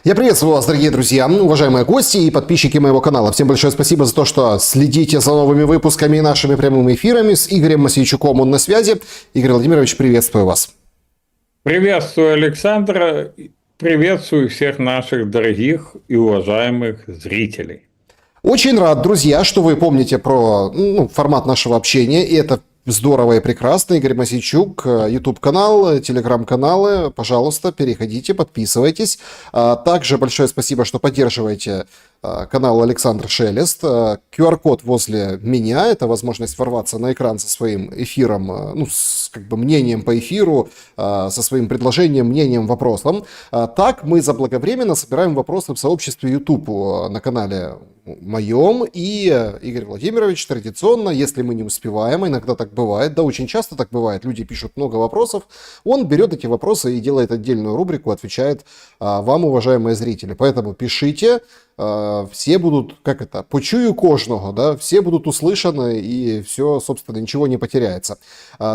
Я приветствую вас, дорогие друзья, уважаемые гости и подписчики моего канала. Всем большое спасибо за то, что следите за новыми выпусками и нашими прямыми эфирами. С Игорем Мосейчуком он на связи. Игорь Владимирович, приветствую вас. Приветствую, Александра. Приветствую всех наших дорогих и уважаемых зрителей. Очень рад, друзья, что вы помните про формат нашего общения, и это здорово и прекрасно. Игорь Мосейчук, YouTube-канал, телеграм-каналы. Пожалуйста, переходите, подписывайтесь. Также большое спасибо, что поддерживаете канал Александр Шелест. QR-код возле меня – это возможность ворваться на экран со своим эфиром, с мнением по эфиру, со своим предложением, мнением, вопросом. Так мы заблаговременно собираем вопросы в сообществе YouTube на канале моем, и Игорь Владимирович традиционно, если мы не успеваем, иногда так бывает, да очень часто так бывает, люди пишут много вопросов, он берет эти вопросы и делает отдельную рубрику, отвечает вам, уважаемые зрители. Поэтому пишите, все будут, почую кожного, да, все будут услышаны, и все, собственно, ничего не потеряется.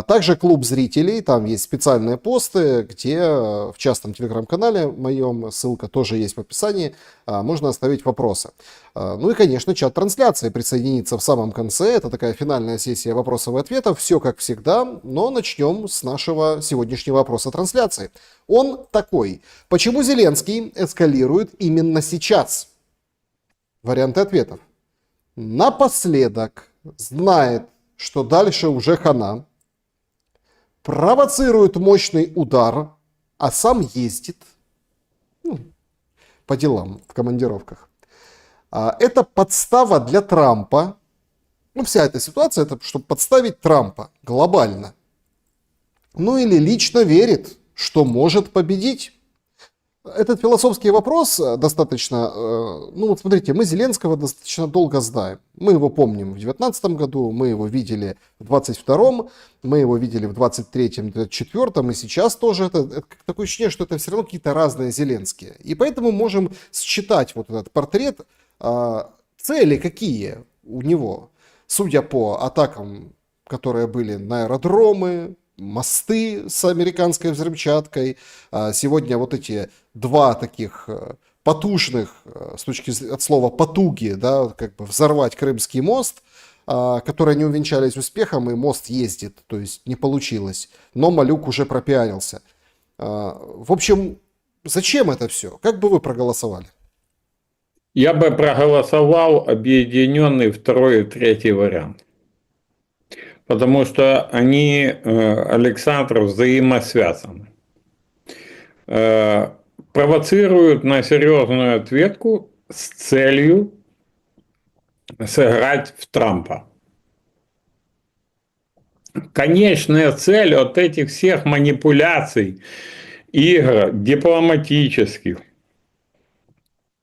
Также клуб зрителей, там есть специальные посты, где в частном телеграм-канале моем, ссылка тоже есть в описании, можно оставить вопросы. Ну и, конечно, чат трансляции присоединится в самом конце, это такая финальная сессия вопросов и ответов, все как всегда, но начнем с нашего сегодняшнего вопроса трансляции. Он такой: почему Зеленский эскалирует именно сейчас? Варианты ответов. Напоследок знает, что дальше уже хана. Провоцирует мощный удар, а сам ездит по делам в командировках. Это подстава для Трампа. Вся эта ситуация, это чтобы подставить Трампа глобально. Или лично верит, что может победить. Этот философский вопрос достаточно, смотрите, мы Зеленского достаточно долго знаем. Мы его помним в 2019 году, мы его видели в 2022, мы его видели в 2023, 2024, и сейчас тоже это такое ощущение, что это все равно какие-то разные Зеленские. И поэтому можем считать вот этот портрет, цели какие у него, судя по атакам, которые были на аэродромы, мосты с американской взрывчаткой. Сегодня вот эти два таких потужных, с точки от слова потуги, да, взорвать Крымский мост, которые не увенчались успехом, и мост ездит, то есть не получилось. Но Малюк уже пропиарился. В общем, зачем это все? Как бы вы проголосовали? Я бы проголосовал объединенный второй и третий вариант. Потому что они, Александр, взаимосвязаны. Провоцируют на серьезную ответку с целью сыграть в Трампа. Конечная цель от этих всех манипуляций, игр дипломатических,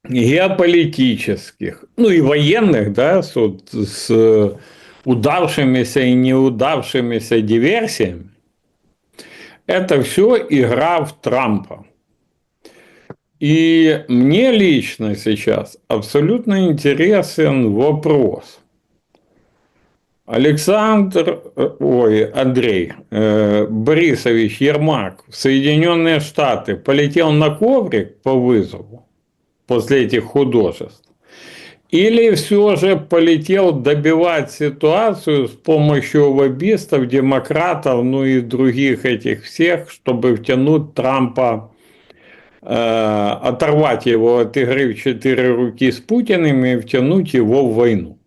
геополитических, и военных, да, с удавшимися и неудавшимися диверсиями, это все игра в Трампа. И мне лично сейчас абсолютно интересен вопрос. Андрей Борисович Ермак в Соединенные Штаты полетел на коврик по вызову после этих художеств? Или все же полетел добивать ситуацию с помощью лоббистов, демократов, и других этих всех, чтобы втянуть Трампа, оторвать его от игры в 4 руки с Путиным и втянуть его в войну?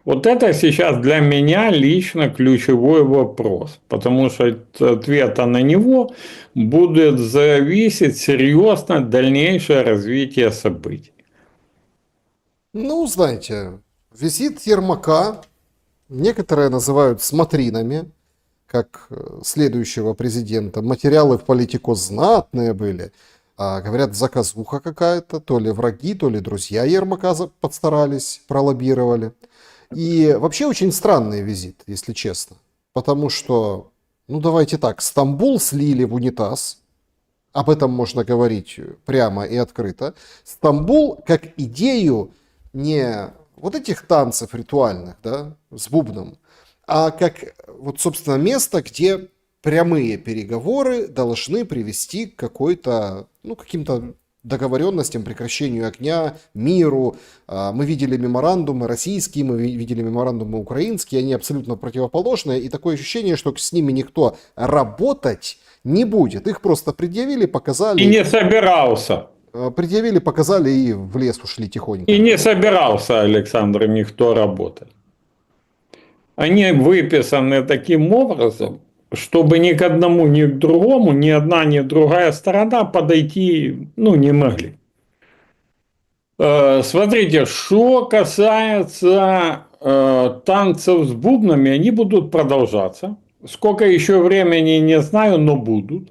Вот это сейчас для меня лично ключевой вопрос, потому что от ответа на него будет зависеть серьезно дальнейшее развитие событий. Знаете, визит Ермака некоторые называют смотринами, как следующего президента. Материалы в Политико знатные были. Говорят, заказуха какая-то, то ли враги, то ли друзья Ермака подстарались, пролоббировали. И вообще очень странный визит, если честно. Потому что, давайте так, Стамбул слили в унитаз. Об этом можно говорить прямо и открыто. Стамбул как идею не вот этих танцев ритуальных, да, с бубном, а как собственно, место, где прямые переговоры должны привести к каким-то договоренностям, прекращению огня, миру. Мы видели меморандумы российские, мы видели меморандумы украинские, они абсолютно противоположные, и такое ощущение, что с ними никто работать не будет. Их просто предъявили, показали. И не собирался. Предъявили, показали и в лес ушли тихонько. И не собирался, Александр, никто работать. Они выписаны таким образом, чтобы ни к одному, ни к другому, ни одна, ни другая сторона подойти, не могли. Смотрите, что касается танцев с бубнами, они будут продолжаться. Сколько еще времени, не знаю, но будут.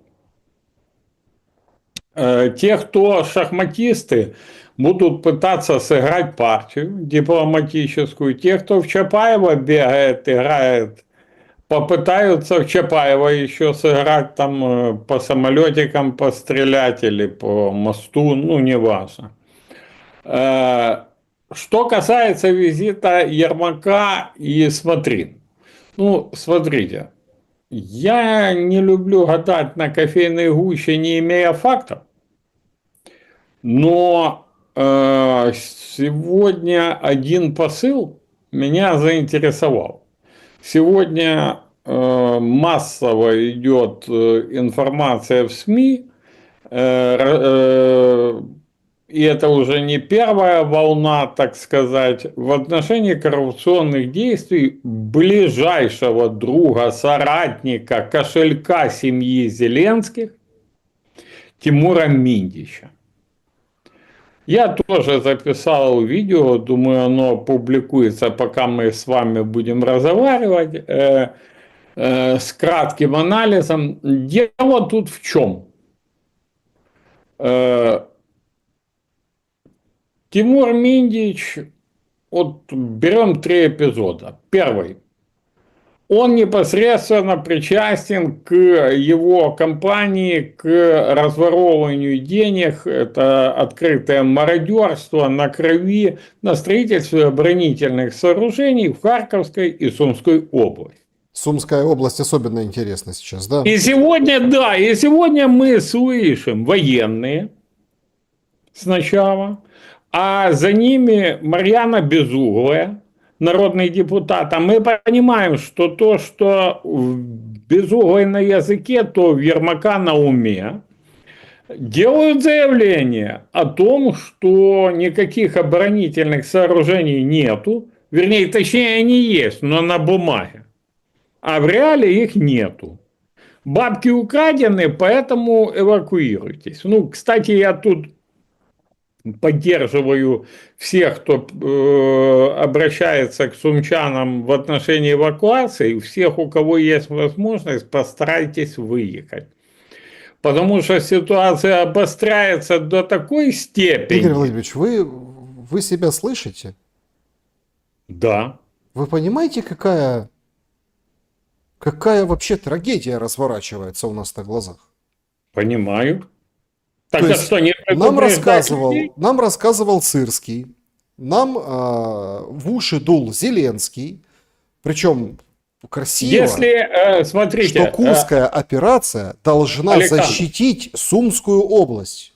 Те, кто шахматисты, будут пытаться сыграть партию дипломатическую. Те, кто в Чапаева бегает, играет, попытаются в Чапаева еще сыграть, там по самолетикам пострелять или по мосту, неважно. Что касается визита Ермака и Смотрин. Смотрите, я не люблю гадать на кофейной гуще, не имея фактов. Но сегодня один посыл меня заинтересовал. Сегодня массово идет информация в СМИ, и это уже не первая волна, так сказать, в отношении коррупционных действий ближайшего друга, соратника, кошелька семьи Зеленских Тимура Миндича. Я тоже записал видео, думаю, оно публикуется, пока мы с вами будем разговаривать, с кратким анализом. Дело тут в чем? Тимур Миндич, берем 3 эпизода. Первый. Он непосредственно причастен к его компании, к разворовыванию денег. Это открытое мародерство на крови, на строительстве оборонительных сооружений в Харьковской и Сумской области. Сумская область особенно интересна сейчас, да? И сегодня мы слышим военные сначала, а за ними Марьяна Безуглая, народный депутат. А мы понимаем, что то, что в Безуглой на языке, то в Ермака на уме, делают заявление о том, что никаких оборонительных сооружений нету, точнее они есть, но на бумаге, а в реале их нету. Бабки украдены, поэтому эвакуируйтесь. Кстати, я тут поддерживаю всех, кто обращается к сумчанам в отношении эвакуации, всех, у кого есть возможность, постарайтесь выехать. Потому что ситуация обостряется до такой степени. Игорь Владимирович, вы себя слышите? Да. Вы понимаете, какая вообще трагедия разворачивается у нас на глазах? Понимаю. Так То есть что не нам рассказывал Сырский, нам в уши дул Зеленский, причем красиво, смотрите, что Курская операция должна защитить Сумскую область.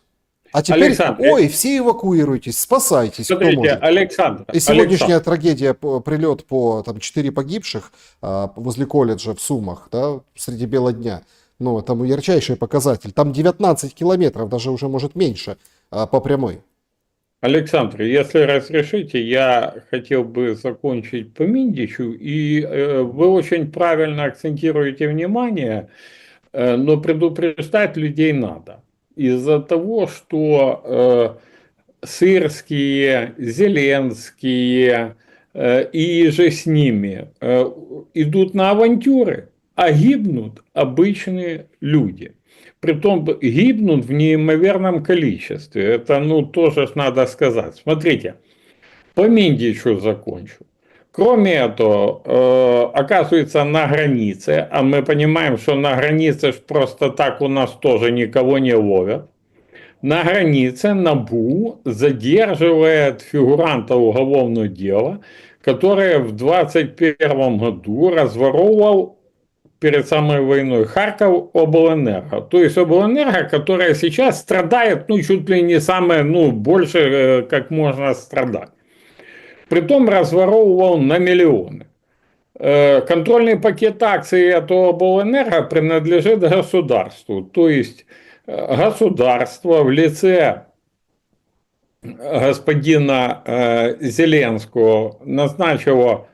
А теперь, все эвакуируйтесь, спасайтесь, смотрите, кто может. Александр, И сегодняшняя трагедия, прилет по 4 погибших возле колледжа в Сумах, да, среди бела дня. Там ярчайший показатель. Там 19 километров, даже уже может меньше по прямой. Александр, если разрешите, я хотел бы закончить по Миндичу. И вы очень правильно акцентируете внимание, но предупреждать людей надо. Из-за того, что Сырские, Зеленские и же с ними идут на авантюры, а гибнут обычные люди. Притом гибнут в неимоверном количестве. Это, тоже надо сказать. Смотрите, по Миндичу закончу. Кроме этого, оказывается, на границе, а мы понимаем, что на границе просто так у нас тоже никого не ловят, на границе НАБУ задерживает фигуранта уголовного дела, который в 2021 году разворовывал перед самой войной, Харьков обленерго. То есть обленерго, которая сейчас страдает, ну, чуть ли не самое, ну, больше, как можно страдать. Притом разворовывал на миллионы. Контрольный пакет акций этого обленерго принадлежит государству. То есть государство в лице господина Зеленского назначило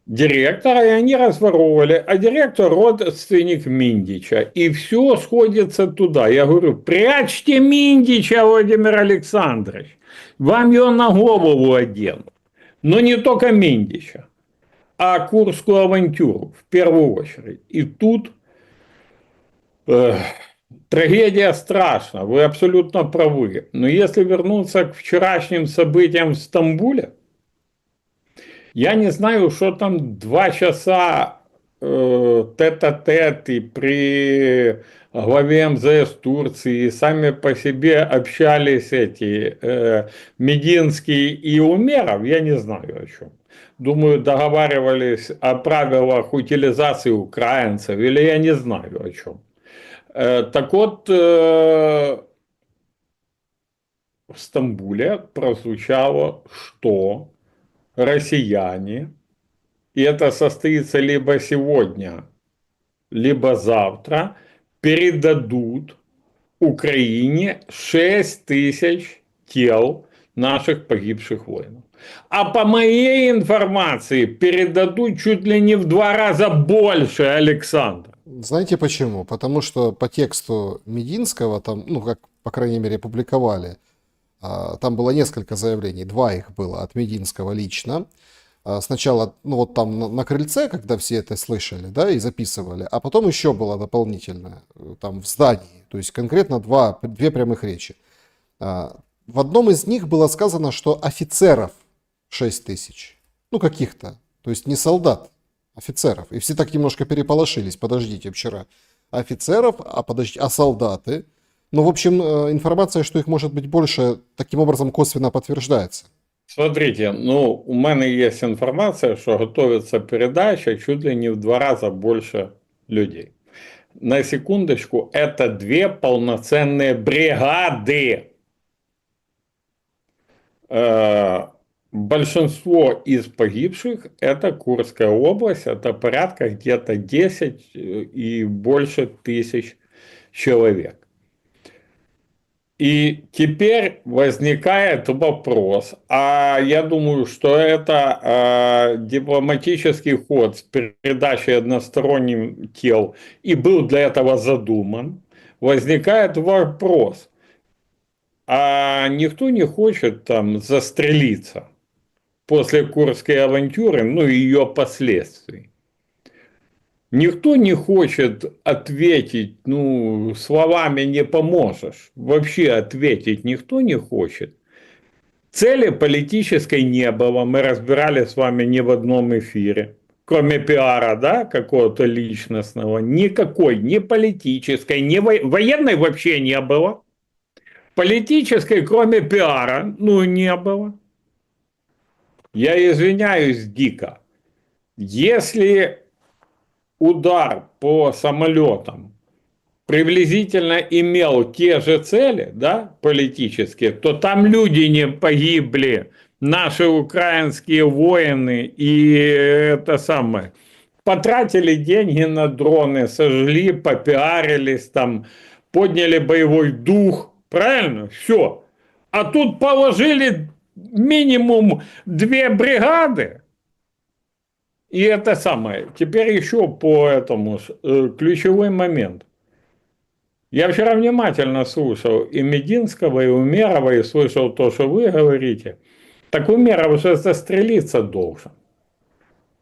директора, и они разворовывали, а директор родственник Миндича. И все сходится туда. Я говорю, прячьте Миндича, Владимир Александрович. Вам его на голову оденут. Но не только Миндича, а Курскую авантюру в первую очередь. И тут трагедия страшна, вы абсолютно правы. Но если вернуться к вчерашним событиям в Стамбуле, я не знаю, что там 2 часа тет-а-тет и при главе МЗС Турции сами по себе общались эти Мединский и Умеров, я не знаю о чем. Думаю, договаривались о правилах утилизации украинцев, или я не знаю о чем. Так вот, в Стамбуле прозвучало, что россияне, и это состоится либо сегодня, либо завтра, передадут Украине 6 тысяч тел наших погибших воинов. А по моей информации передадут чуть ли не в 2 раза больше, Александр. Знаете почему? Потому что по тексту Мединского, там, ну, как, по крайней мере, публиковали, там было несколько заявлений, 2 их было от Мединского лично. Сначала, ну, вот там на крыльце, когда все это слышали, да, и записывали, а потом еще было дополнительно, там, в здании, то есть конкретно 2 прямых речи. В одном из них было сказано, что офицеров 6 тысяч, ну, каких-то, то есть не солдат, офицеров. И все так немножко переполошились, подождите, вчера. Офицеров, а солдаты? Ну, в общем, информация, что их может быть больше, таким образом косвенно подтверждается. Смотрите, ну, у мене есть информация, что готовится передача чуть ли не в 2 раза больше людей. На секундочку, это 2 полноценные бригады. Большинство из погибших – это Курская область, это порядка где-то 10 и больше тысяч человек. И теперь возникает вопрос, а я думаю, что это дипломатический ход с передачей односторонним тел и был для этого задуман. Возникает вопрос, а никто не хочет там застрелиться после Курской авантюры, ну и ее последствий. Никто не хочет ответить, ну, словами не поможешь. Вообще ответить никто не хочет. Цели политической не было, мы разбирали с вами не в одном эфире. Кроме пиара, да, какого-то личностного, никакой, ни политической, ни военной вообще не было. Политической, кроме пиара, ну, не было. Я извиняюсь дико. Если удар по самолетам приблизительно имел те же цели, да, политические, то там люди не погибли, наши украинские воины, и это самое. Потратили деньги на дроны, сожгли, попиарились, там, подняли боевой дух, правильно? Все. А тут положили минимум 2 бригады. И это самое. Теперь еще по этому ключевой момент. Я вчера внимательно слушал и Мединского, и Умерова, и слышал то, что вы говорите. Так Умеров уже застрелиться должен.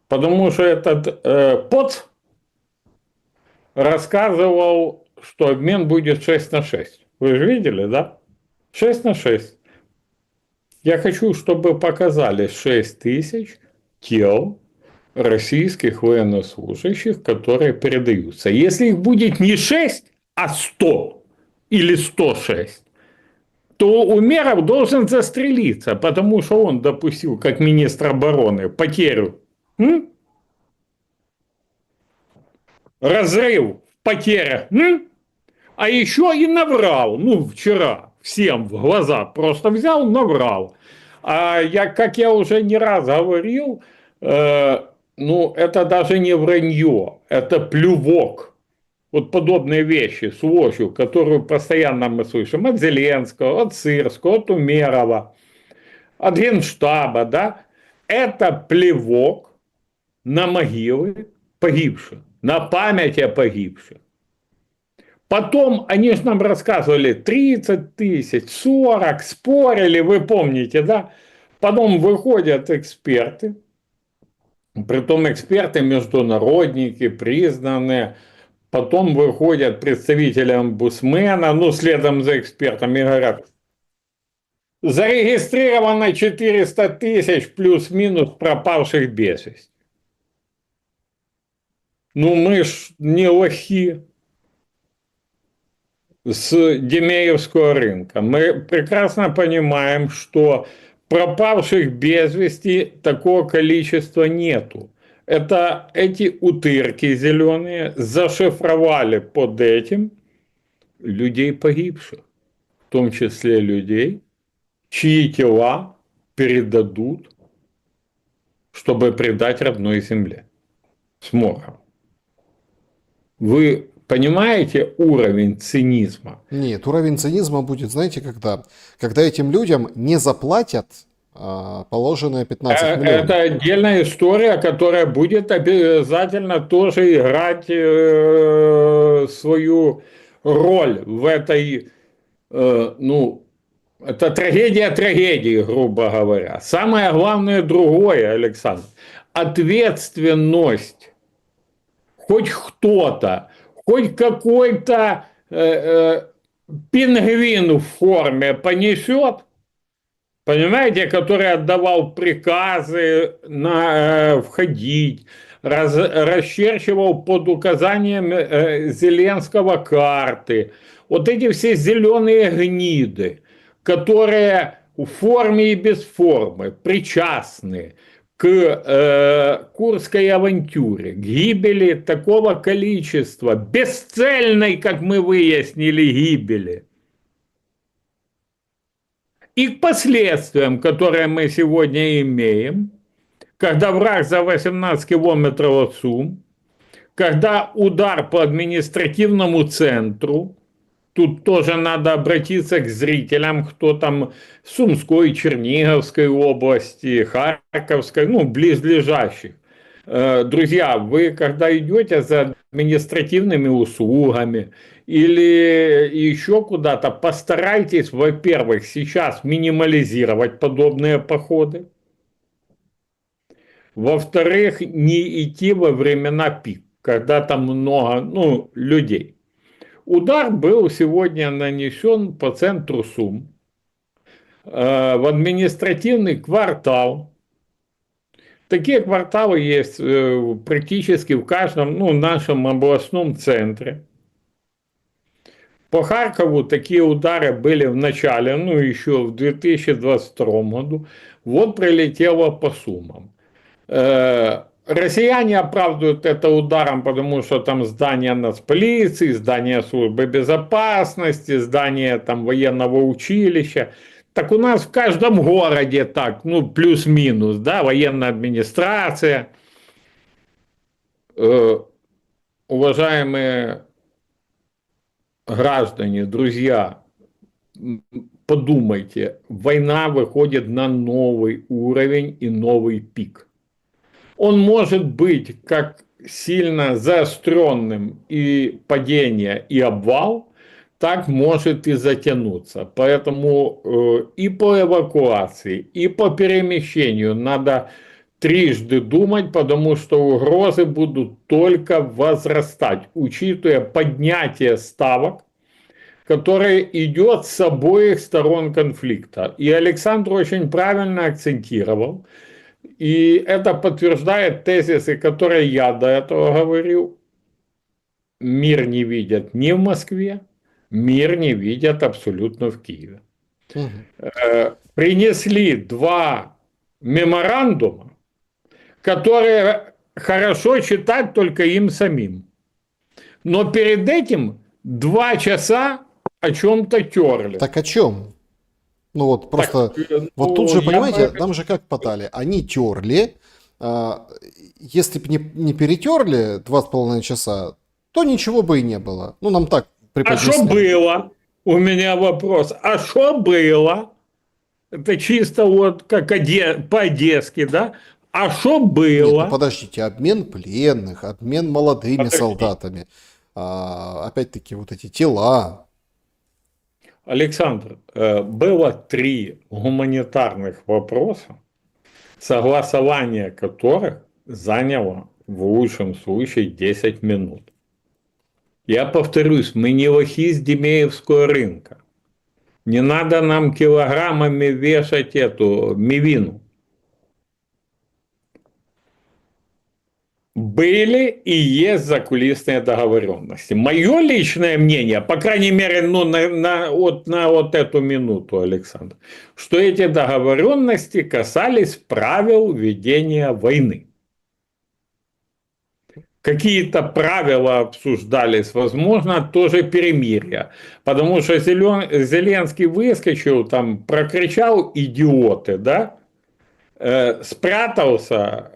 Потому что этот ПОЦ рассказывал, что обмен будет 6/6. Вы же видели, да? 6/6. Я хочу, чтобы показали 6 тысяч тел российских военнослужащих, которые передаются. Если их будет не 6, а 100 или 106, то Умеров должен застрелиться, потому что он допустил, как министр обороны, потерю разрыв в потерях. А еще и наврал, ну, вчера, всем в глаза, просто взял, наврал. Как я уже не раз говорил, ну, это даже не вранье, это плювок. Вот подобные вещи с ложью, которую постоянно мы слышим от Зеленского, от Сырского, от Умерова, от Генштаба, да, это плевок на могилы погибших, на память о погибших. Потом они же нам рассказывали 30 тысяч, 40, спорили, вы помните, да? Потом выходят эксперты, притом эксперты международники, признанные, потом выходят представители омбудсмена, ну, следом за экспертами, и говорят, зарегистрировано 400 тысяч плюс-минус пропавших без вести. Ну, мы ж не лохи с Демеевского рынка. Мы прекрасно понимаем, что пропавших без вести такого количества нету. Это эти утырки зеленые зашифровали под этим людей погибших, в том числе людей, чьи тела передадут, чтобы предать родной земле. С мором. Вы понимаете уровень цинизма? Нет, уровень цинизма будет, знаете, когда? Когда этим людям не заплатят положенные 15 миллионов. Это отдельная история, которая будет обязательно тоже играть свою роль в этой, ну, это трагедия трагедии, грубо говоря. Самое главное другое, Александр, ответственность. Хоть кто-то, хоть какой-то пингвин в форме понесет, понимаете, который отдавал приказы входить, расчерчивал под указанием Зеленского карты. Вот эти все зеленые гниды, которые в форме и без формы причастны к Курской авантюре, к гибели такого количества, бесцельной, как мы выяснили, гибели, и к последствиям, которые мы сегодня имеем, когда враг за 18 километров от Сум, когда удар по административному центру, тут тоже надо обратиться к зрителям, кто там в Сумской, Черниговской области, Харьковской, ну, близлежащих. Друзья, вы когда идете за административными услугами или еще куда-то, постарайтесь, во-первых, сейчас минимализировать подобные походы. Во-вторых, не идти во времена пик, когда там много людей. Удар был сегодня нанесен по центру Сум, в административный квартал. Такие кварталы есть практически в каждом нашем областном центре. По Харькову такие удары были в начале, еще в 2022 году. Вот прилетело по Сумам. Россияне оправдывают это ударом, потому что там здание нацполиции, здание службы безопасности, здание там военного училища. Так у нас в каждом городе так, плюс-минус, да, военная администрация. Уважаемые граждане, друзья, подумайте, война выходит на новый уровень и новый пик. Он может быть как сильно заостренным и падение, и обвал, так может и затянуться. Поэтому и по эвакуации, и по перемещению надо трижды думать, потому что угрозы будут только возрастать, учитывая поднятие ставок, которое идет с обоих сторон конфликта. И Александр очень правильно акцентировал, и это подтверждает тезисы, которые я до этого говорил. Мир не видят ни в Москве, мир не видят абсолютно в Киеве. Принесли два меморандума, которые хорошо читать только им самим. Но перед этим 2 часа о чем-то терли. Так о чем? Ну вот просто, вот тут Ну, же, я понимаете, бы... нам же как подали? Они терли, если бы не перетерли 2,5 часа, то ничего бы и не было. Ну, нам так А что преподнесли. было? У меня вопрос. А что было? Это чисто вот как по-одесски, да? А что Нет, ну было? подождите, обмен пленных, обмен молодыми Подожди. солдатами, опять-таки вот эти тела. Александр, было 3 гуманитарных вопроса, согласование которых заняло в лучшем случае 10 минут. Я повторюсь, мы не лохи с Демеевского рынка. Не надо нам килограммами вешать эту мивину. Были и есть закулисные договоренности. Мое личное мнение, по крайней мере, ну, на вот эту минуту, Александр, что эти договоренности касались правил ведения войны. Какие-то правила обсуждались, возможно, тоже перемирие. Потому что Зеленский выскочил, там, прокричал «идиоты», да? Спрятался,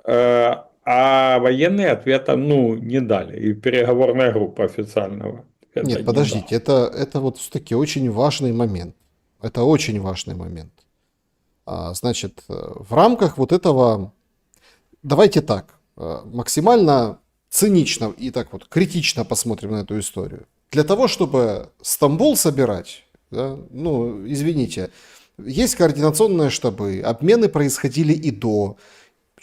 а военные ответа, ну, не дали. И переговорная группа официального это Нет, не дала. подождите, это вот все-таки очень важный момент. Это очень важный момент. Значит, в рамках вот этого, давайте так, максимально цинично и так вот критично посмотрим на эту историю. Для того, чтобы Стамбул собирать, да, ну, извините, есть координационные штабы, обмены происходили и до,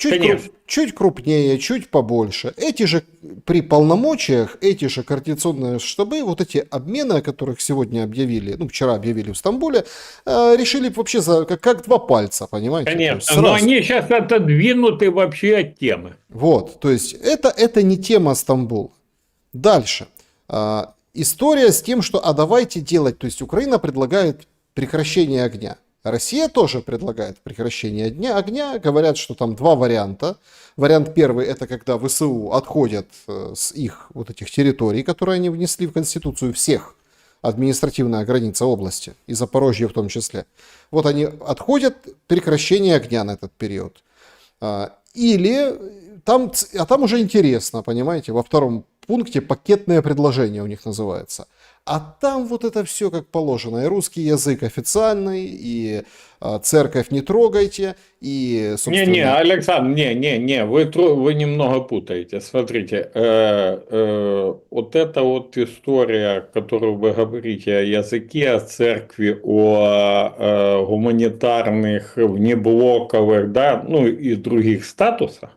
Конечно. чуть крупнее, чуть побольше. Эти же при полномочиях, эти же координационные штабы, вот эти обмены, о которых сегодня объявили, ну, вчера объявили в Стамбуле, решили вообще как 2 пальца, понимаете? То есть Конечно. Но сразу. они сейчас отодвинуты вообще от темы. Вот, то есть это не тема Стамбул. Дальше. История с тем, что а давайте делать, то есть Украина предлагает прекращение огня. Россия тоже предлагает прекращение огня. Говорят, что там 2 варианта. Вариант первый — это когда ВСУ отходят с их вот этих территорий, которые они внесли в Конституцию всех. Административная граница области, и Запорожье в том числе. Вот они отходят, прекращение огня на этот период. Или там, там уже интересно, понимаете, во втором пункте пакетное предложение у них называется. А там вот это все как положено. И русский язык официальный, и церковь не трогайте, и, собственно... Не-не, Александр, не, вы немного путаете. Смотрите, вот эта вот история, которую вы говорите о языке, о церкви, о гуманитарных, внеблоковых, да, ну и других статусах,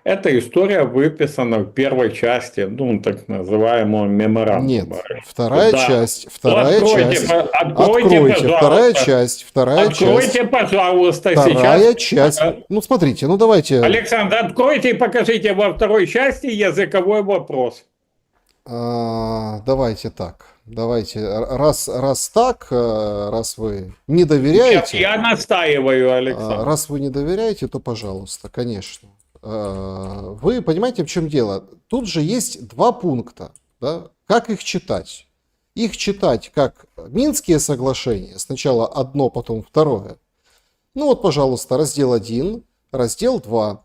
эта история выписана в первой части, ну, так называемого Нет, меморандума. вторая Да. часть, Ну, вторая часть. откройте, Вторая пожалуйста. часть, вторая часть. Откройте, пожалуйста, Вторая сейчас. часть. Ну, смотрите, ну давайте... Александр, откройте и покажите во второй части языковой вопрос. Давайте так. Давайте, раз так, раз вы не Нет, доверяете, я настаиваю, Александр. раз вы не доверяете, то пожалуйста, конечно. Вы понимаете, в чем дело? Тут же есть 2 пункта. Да? Как их читать? Их читать как Минские соглашения. Сначала одно, потом второе. Ну вот, пожалуйста, раздел 1, раздел 2.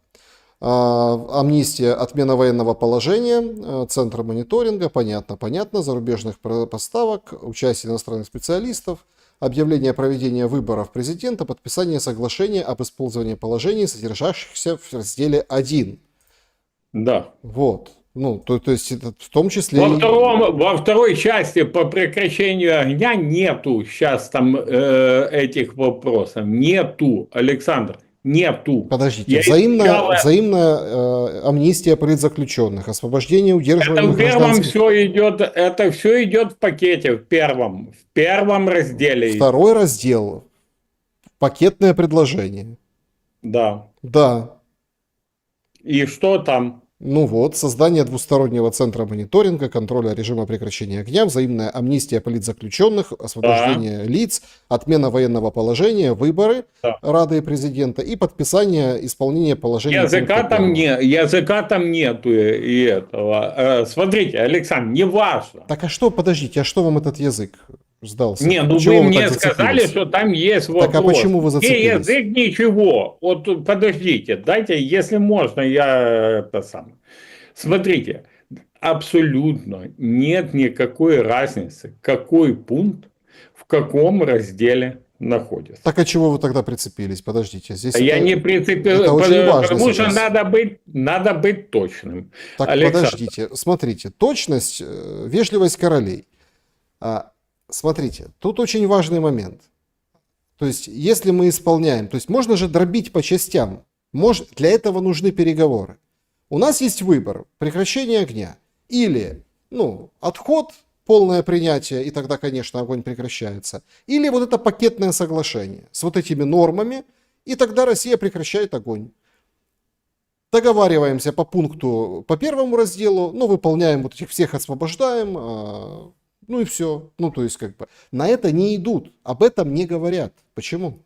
Амнистия, отмена военного положения, центр мониторинга, понятно, зарубежных поставок, участие иностранных специалистов, объявление о проведении выборов президента, подписание соглашения об использовании положений, содержащихся в разделе 1. Да. Вот. Ну, то есть это в том числе... Во второй части по прекращению огня нету сейчас там этих вопросов. Нету, Александр, нету. Подождите, Я изучал взаимная амнистия политзаключенных, освобождение это удерживаемых в первом гражданских... все идет, это все идет в пакете, в первом разделе. Второй раздел. Пакетное предложение. Да. Да. И что там? Ну вот, создание двустороннего центра мониторинга, контроля режима прекращения огня, взаимная амнистия политзаключенных, Да, освобождение лиц, отмена военного положения, выборы да. Рады и президента и подписание исполнения положений пункта первого. Языка там нету и этого. Смотрите, Александр, не важно. Так а что, подождите, а что вам этот язык сдался? Не, ну вы Чего вы так мне сказали, зацепились? что там есть Так а вопрос. почему вы Где зацепились? язык, ничего. Вот подождите, дайте, если можно, я это сам. Смотрите, абсолютно нет никакой разницы, какой пункт в каком разделе находится. Так а чего вы тогда прицепились? Подождите, здесь Я не это прицепил, очень важно потому что сейчас. надо быть точным. Так, Александр, подождите, смотрите, точность, вежливость королей. Смотрите, тут очень важный момент. То есть, если мы исполняем, то есть можно же дробить по частям. Для этого нужны переговоры. У нас есть выбор: прекращение огня или, ну, отход, полное принятие, и тогда, конечно, огонь прекращается. Или вот это пакетное соглашение с вот этими нормами, и тогда Россия прекращает огонь. Договариваемся по пункту, по первому разделу, ну, выполняем вот этих всех, освобождаем, ну и все. Ну, то есть, как бы, на это не идут, об этом не говорят. Почему?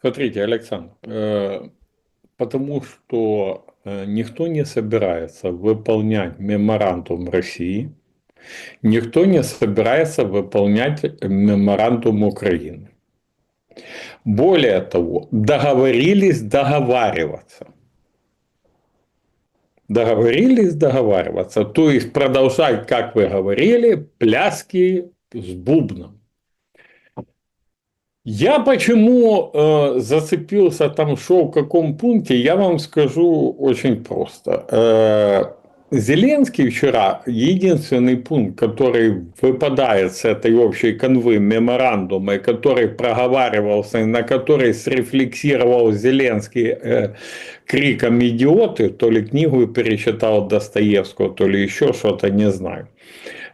смотрите, Александр, потому что никто не собирается выполнять меморандум России, никто не собирается выполнять меморандум Украины. Более того, договорились договариваться. Договорились договариваться, то есть продолжать, как вы говорили, пляски с бубном. Я почему зацепился там, шел в каком пункте, я вам скажу очень просто. Зеленский вчера, единственный пункт, который выпадает с этой общей канвы меморандума, и который проговаривался, и на который срефлексировал Зеленский криком «идиоты», то ли книгу перечитал Достоевского, то ли еще что-то, не знаю.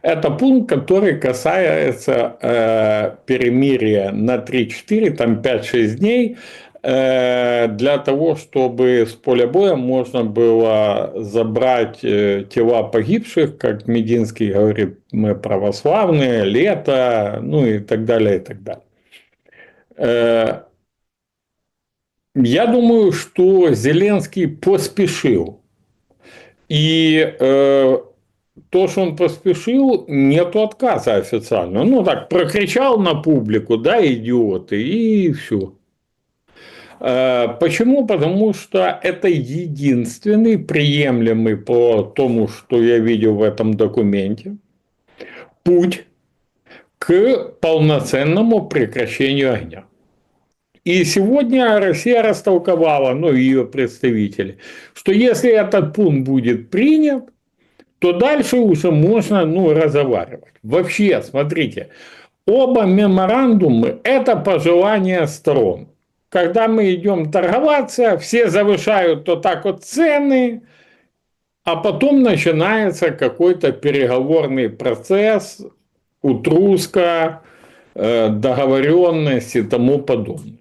Это пункт, который касается перемирия на 3-4, там 5-6 дней, для того, чтобы с поля боя можно было забрать тела погибших, как Мединский говорит, мы православные, лето, ну и так далее, и так далее. Я думаю, что Зеленский поспешил. И то, что он поспешил, нету отказа официально. Ну, так, прокричал на публику, да, идиоты, и все. Почему? Потому что это единственный приемлемый по тому, что я видел в этом документе, путь к полноценному прекращению огня. И сегодня Россия растолковала, ну, ее представители, что если этот пункт будет принят, то дальше уже можно, ну, разговаривать. Вообще, смотрите, оба меморандумы – это пожелания сторон. Когда мы идем торговаться, все завышают вот так вот цены, а потом начинается какой-то переговорный процесс, утруска, договоренность и тому подобное.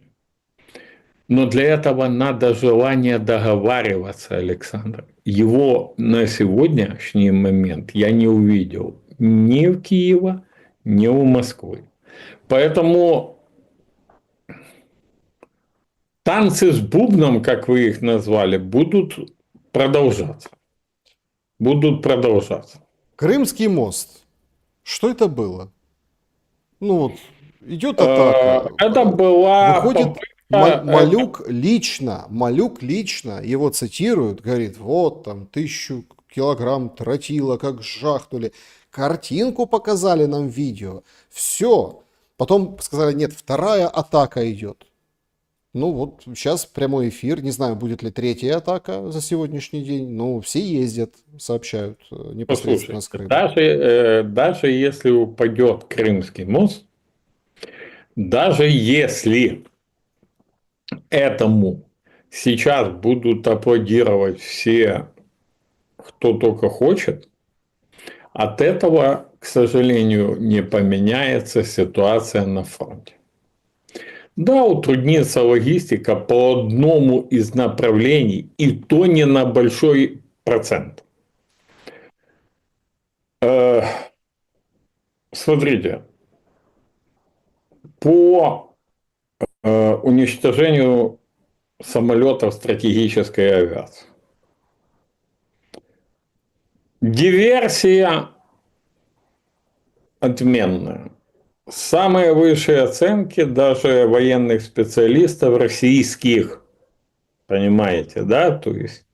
Но для этого надо желание договариваться, Александр. Его на сегодняшний момент я не увидел ни в Киеве, ни у Москвы. Поэтому танцы с бубном, как вы их назвали, будут продолжаться. Будут продолжаться. Крымский мост. Что это было? Ну вот, идет атака. Это была Выходит попытка... Малюк лично, его цитируют, говорит, вот там 1000 килограмм тротила, как жахнули. Картинку показали нам, видео. Все. Потом сказали, нет, вторая атака идет. Ну вот, сейчас прямой эфир. Не знаю, будет ли третья атака за сегодняшний день. Но все ездят, сообщают непосредственно с Послушайте, Крыма. даже если упадет Крымский мост, даже если этому сейчас будут аплодировать все, кто только хочет, от этого, к сожалению, не поменяется ситуация на фронте. Да, утруднится логистика по одному из направлений, и то не на большой Смотрите, по уничтожению самолетов стратегической авиации. Диверсия отменная. Самые высшие оценки даже военных специалистов российских. Понимаете, да? То есть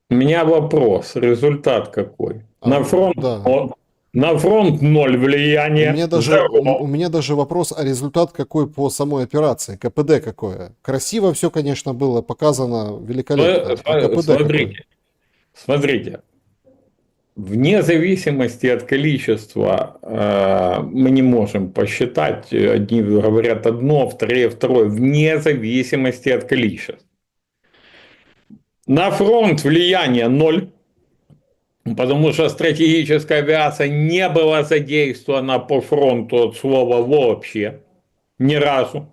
у меня вопрос, результат какой? На фронт, Да. на фронт 0 влияния. У меня даже вопрос, а результат какой по самой операции? КПД какое? Красиво все, конечно, было показано великолепно. А КПД какой? Смотрите. Вне зависимости от количества мы не можем посчитать. Одни говорят одно, вторые второе. Вне зависимости от количества. На фронт влияние 0. Потому что стратегическая авиация не была задействована по фронту от слова вообще. Ни разу.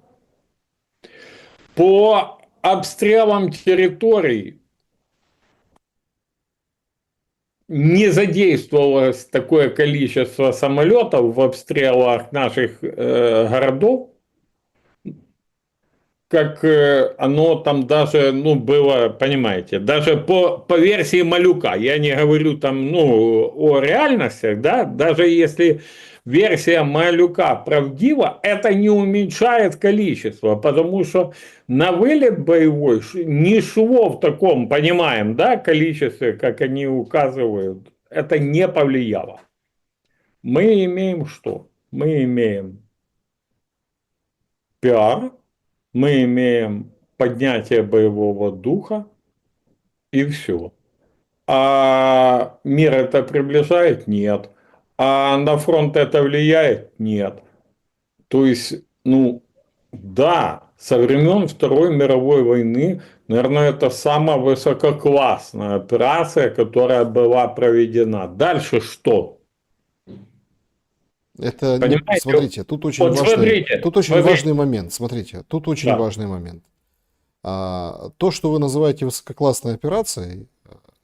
По обстрелам территорий не задействовалось такое количество самолетов в обстрелах наших городов, как оно там даже, ну, было, понимаете, даже по версии Малюка, я не говорю там, ну, о реальностях, да, даже если версия Малюка правдива, это не уменьшает количество, потому что на вылет боевой не шло в таком, понимаем, да, количестве, как они указывают, это не повлияло. Мы имеем что? Мы имеем пиар, мы имеем поднятие боевого духа и все. А мир это приближает? Нет. А на фронт это влияет? Нет. То есть, ну, да, со времен Второй мировой войны, наверное, это самая высококлассная операция, которая была проведена. Дальше что? Это, Понимаете? смотрите, тут очень Вот смотрите. важный момент. Смотрите, тут очень Да. важный момент. То, что вы называете высококлассной операцией,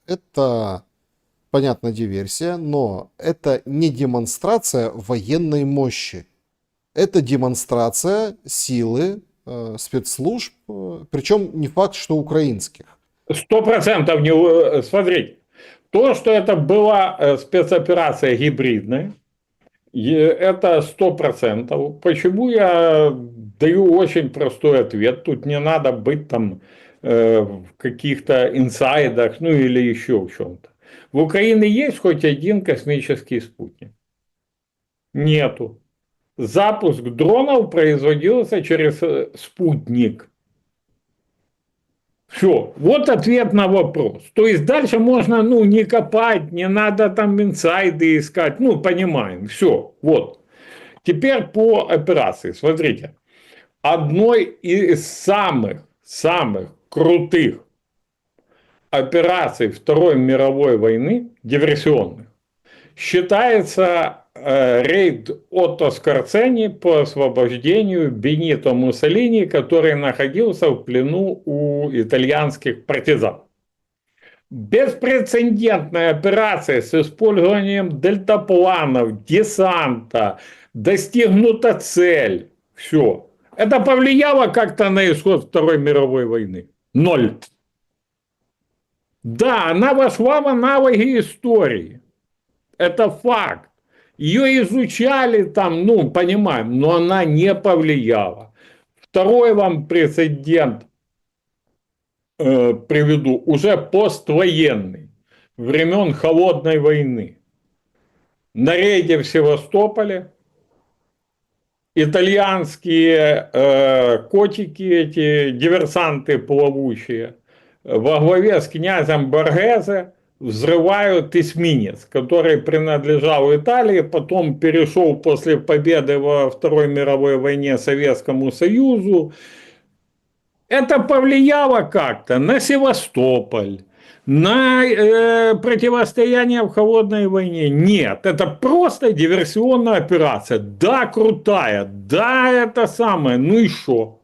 это, понятно, диверсия, но это не демонстрация военной мощи. Это демонстрация силы спецслужб, причем не факт, что украинских. 100% не... Смотрите, то, что это была спецоперация гибридная, это 100%. Почему я даю очень простой ответ? Тут не надо быть там в каких-то инсайдах, ну или еще в чем-то. В Украине есть хоть один космический спутник? Нету. Запуск дронов производился через спутник. Все, вот ответ на вопрос. То есть дальше можно, ну, не копать, не надо там инсайды искать, ну, понимаем, все, вот. Теперь по операции, смотрите, одной из самых крутых операций Второй мировой войны, диверсионных, считается рейд Отто Скорцени по освобождению Бенито Муссолини, который находился в плену у итальянских партизан. Беспрецедентная операция с использованием дельтапланов, десанта, достигнута цель. Все. Это повлияло как-то на исход Второй мировой войны? 0. Да, она вошла в аналоги истории. Это факт. Ее изучали там, ну, понимаем, но она не повлияла. Второй вам прецедент приведу, уже поствоенный, времен Холодной войны. На рейде в Севастополе итальянские котики, эти диверсанты плавучие, во главе с князем Боргезе взрывают эсминец, который принадлежал Италии, потом перешел после победы во Второй мировой войне Советскому Союзу. Это повлияло как-то на Севастополь, на противостояние в холодной войне? Нет, это просто диверсионная операция. Да, крутая, да, это самое, ну и что?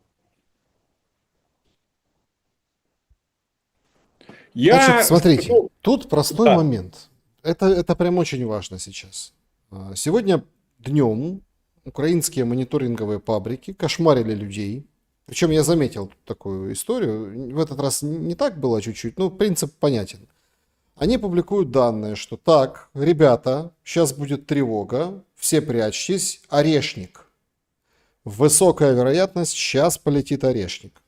Значит, Я смотрите, скажу, тут простой да, момент. Это прям очень важно сейчас. Сегодня днем украинские мониторинговые паблики кошмарили людей. Причем я заметил такую историю. В этот раз не так было чуть-чуть, но принцип понятен. Они публикуют данные, что так, ребята, сейчас будет тревога, все прячьтесь, орешник. Высокая вероятность, сейчас полетит орешник.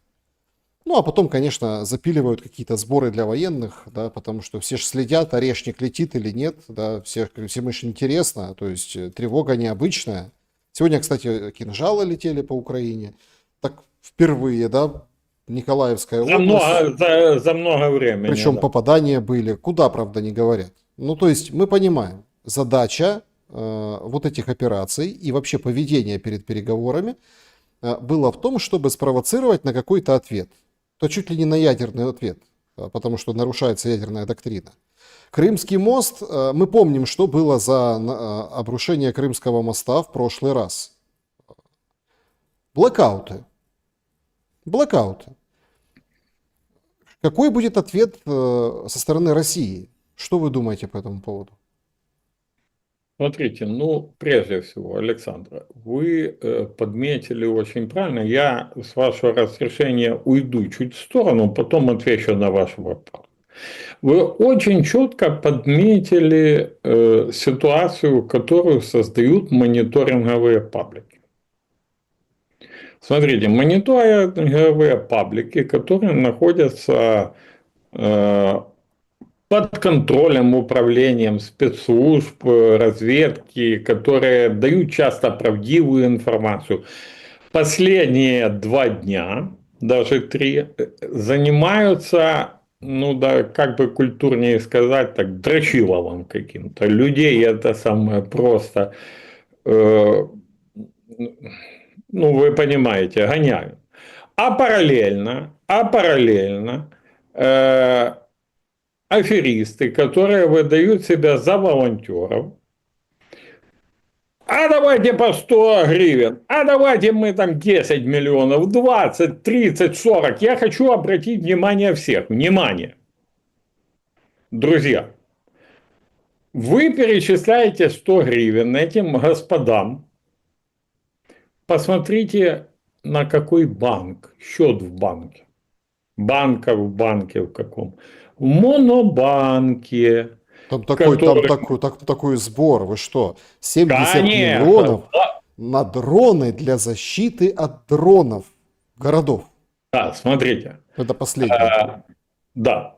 Ну, а потом, конечно, запиливают какие-то сборы для военных, да, потому что все же следят, орешник летит или нет, да, всем же интересно, то есть тревога необычная. Сегодня, кстати, кинжалы летели по Украине, так впервые, да, Николаевская область, за много времени, причем да. попадания были, куда, правда, не говорят. Ну, то есть мы понимаем, задача вот этих операций и вообще поведения перед переговорами было в том, чтобы спровоцировать на какой-то ответ. То чуть ли не на ядерный ответ, потому что нарушается ядерная доктрина. Крымский мост, мы помним, что было за обрушение Крымского моста в прошлый раз. Блэкауты. Блэкауты. Какой будет ответ со стороны России? Что вы думаете по этому поводу? Смотрите, ну, прежде всего, Александра, вы подметили очень правильно. Я, с вашего разрешения, уйду чуть в сторону, потом отвечу на ваш вопрос. Вы очень четко подметили ситуацию, которую создают мониторинговые паблики. Смотрите, мониторинговые паблики, которые находятся под контролем, управлением спецслужб, разведки, которые дают часто правдивую информацию. Последние 2 дня, даже 3, занимаются, ну да, как бы культурнее сказать, так, дрочиловым каким-то. Людей это самое просто, ну вы понимаете, гоняют. А параллельно аферисты, которые выдают себя за волонтеров. А давайте по 100 гривен, а давайте мы там 10 миллионов, 20, 30, 40. Я хочу обратить внимание всех. Внимание, друзья, вы перечисляете 100 гривен этим господам. Посмотрите, на какой банк, счет в банке. Банка в банке в каком? В Монобанке. Там Который, такой сбор, вы что? 70 конечно, миллионов на дроны для защиты от дронов городов. да, смотрите, Это последнее. да,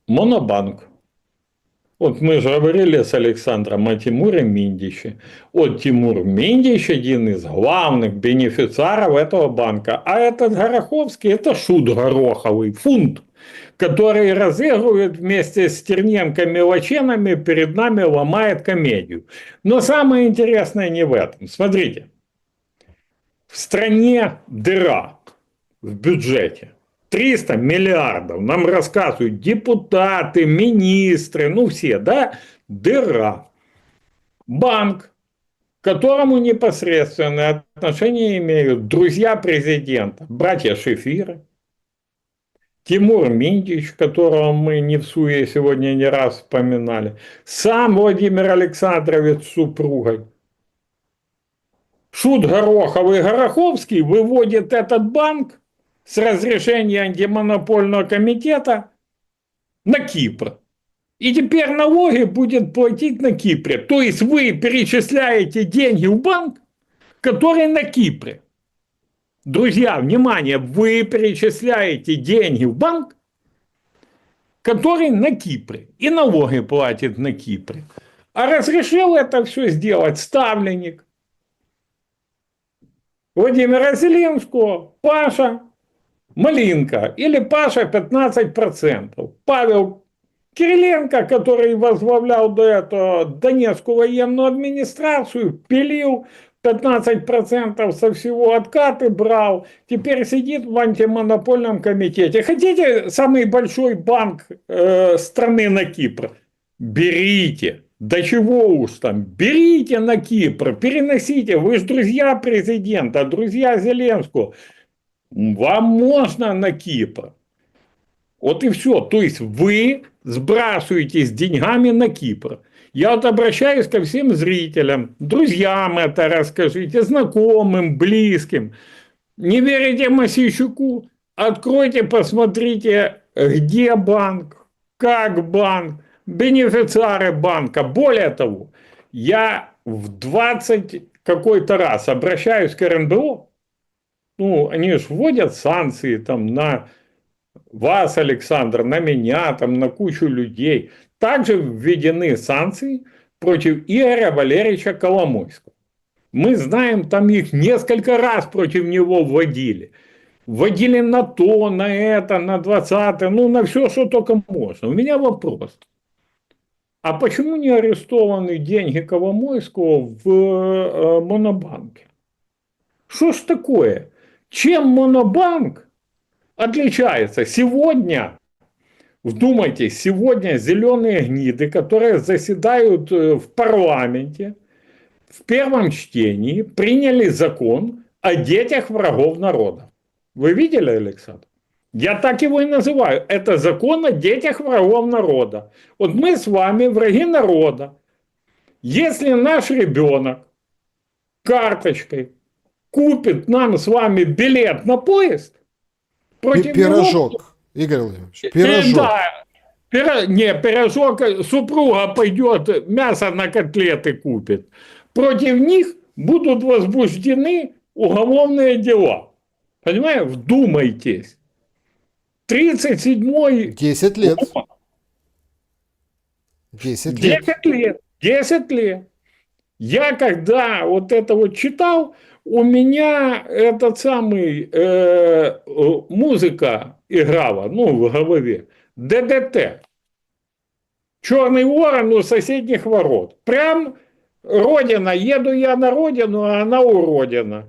Монобанк. Вот мы же говорили с Александром о Тимуре Миндиче. Вот Тимур Миндич один из главных бенефициаров этого банка. А этот Гороховский – это шут гороховый, фунт, который разыгрывает вместе с Терненко-мелоченами, перед нами ломает комедию. Но самое интересное не в этом. Смотрите, в стране дыра в бюджете. 300 миллиардов. Нам рассказывают депутаты, министры, ну все, да? Дыра. Банк, к которому непосредственное отношение имеют друзья президента, братья Шефиры, Тимур Минтич, которого мы не в суе сегодня не раз вспоминали, сам Владимир Александрович с супругой. Шут Горохов и Гороховский выводят этот банк с разрешения антимонопольного комитета на Кипр. И теперь налоги будет платить на Кипре. То есть вы перечисляете деньги в банк, который на Кипре. Друзья, внимание, вы перечисляете деньги в банк, который на Кипре. И налоги платит на Кипре. А разрешил это все сделать ставленник Владимира Зеленского, Паша Малинка или Паша 15%. Павел Кириленко, который возглавлял до этого Донецкую военную администрацию, пилил 15% со всего откаты брал, теперь сидит в антимонопольном комитете. Хотите самый большой банк страны на Кипр? Берите. Да чего уж там, берите на Кипр, переносите, вы же друзья президента, друзья Зеленского. Вам можно на Кипр. Вот и все. То есть вы сбрасываетесь деньгами на Кипр. Я вот обращаюсь ко всем зрителям, друзьям это расскажите, знакомым, близким. Не верите Мосейчуку? Откройте, посмотрите, где банк, как банк, бенефициары банка. Более того, я в 20 какой-то раз обращаюсь к РНБО, ну, они же вводят санкции там на вас, Александр, на меня, там, на кучу людей. Также введены санкции против Игоря Валерьевича Коломойского. Мы знаем, там их несколько раз против него вводили. Вводили на то, на это, на 20-е, ну, на все, что только можно. У меня вопрос. А почему не арестованы деньги Коломойского в Монобанке? Что ж такое? Чем Монобанк отличается? Сегодня, вдумайтесь, сегодня зеленые гниды, которые заседают в парламенте, в первом чтении приняли закон о детях врагов народа. Вы видели, Александр? Я так его и называю. Это закон о детях врагов народа. Вот мы с вами враги народа. Если наш ребенок карточкой купит нам с вами билет на поезд, против Пирожок, него... Игорь Владимирович, пирожок. Да, не, пирожок, супруга пойдет, мясо на котлеты купит. Против них будут возбуждены уголовные дела. Понимаете? Вдумайтесь. 37-й... 10 лет. 10 лет. 10 лет. 10 лет. Я когда вот это вот читал, у меня этот самый музыка играла, ну, в голове. ДДТ. Черный ворон у соседних ворот. Прям родина. Еду я на родину, а она уродина.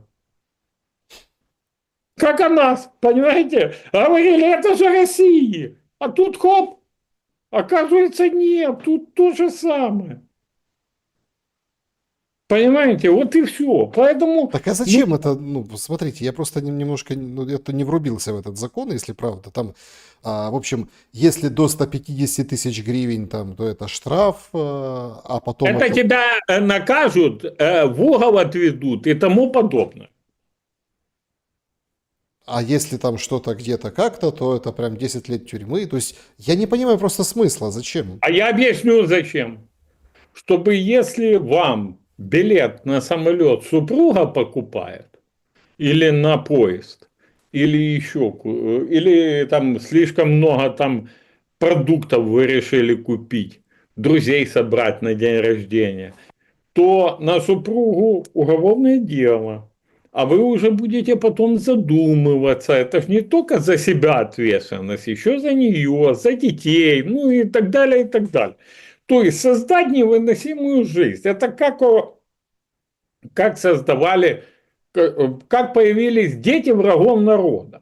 Как о нас, понимаете? Говорили, это же Россия. А тут хоп, оказывается, нет, тут то же самое. Понимаете, вот и все. Поэтому... Так а зачем это? Ну, смотрите, я просто немножко это не врубился в этот закон, если правда. Там, в общем, если до 150 тысяч гривен, там, то это штраф, а потом... Это тебя накажут, в угол отведут и тому подобное. А если там что-то где-то как-то, то это прям 10 лет тюрьмы. То есть я не понимаю просто смысла, зачем? А я объясню, зачем. Чтобы если вам билет на самолет супруга покупает, или на поезд, или еще, или там слишком много там продуктов вы решили купить, друзей собрать на день рождения, то на супругу уголовное дело. А вы уже будете потом задумываться. Это же не только за себя ответственность, еще за нее, за детей, ну и так далее, и так далее. То есть создать невыносимую жизнь. Это как создавали, как появились дети врагов народа.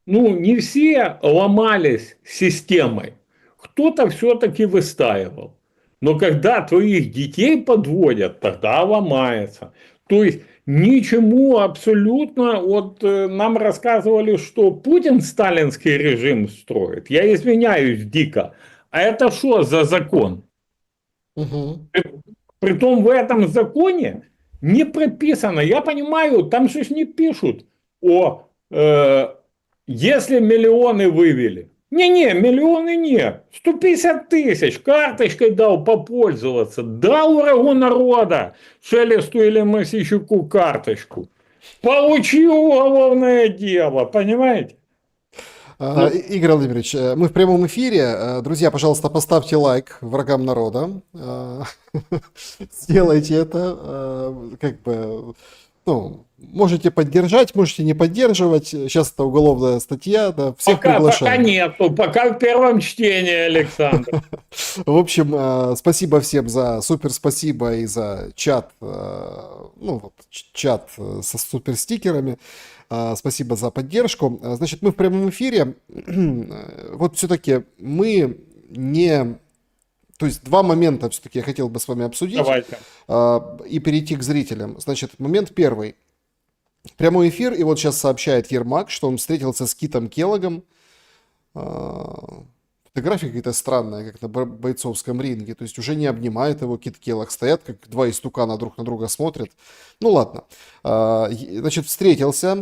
Ну, не все ломались системой. Кто-то все-таки выстаивал. Но когда твоих детей подводят, тогда ломается. То есть ничему абсолютно, вот нам рассказывали, что Путин сталинский режим строит. Я извиняюсь дико. А это что за закон? Угу. Притом в этом законе не прописано. Я понимаю, там же не пишут если миллионы вывели. Не, миллионы нет. 150 тысяч карточкой дал попользоваться. Дал врагу народа, Шелесту или Мосейчуку карточку. Получил уголовное дело, понимаете? Игорь Владимирович, мы в прямом эфире. Друзья, пожалуйста, поставьте лайк врагам народа. Сделайте это. Как бы, ну, можете поддержать, можете не поддерживать. Сейчас это уголовная статья, да, всех приглашаем. Пока нету, пока в первом чтении, Александр. В общем, спасибо всем за супер спасибо и за чат, ну вот чат со супер стикерами. Спасибо за поддержку. Значит, мы в прямом эфире. Вот все-таки мы не... То есть два момента все-таки я хотел бы с вами обсудить. Давайте. И перейти к зрителям. Значит, момент первый. Прямой эфир, и вот сейчас сообщает Ермак, что он встретился с Китом Келлогом. Фотографии какие-то странные, как на бойцовском ринге. То есть уже не обнимает его Кит Келлог. Стоят, как два истукана друг на друга смотрят. Ну ладно. Значит, встретился.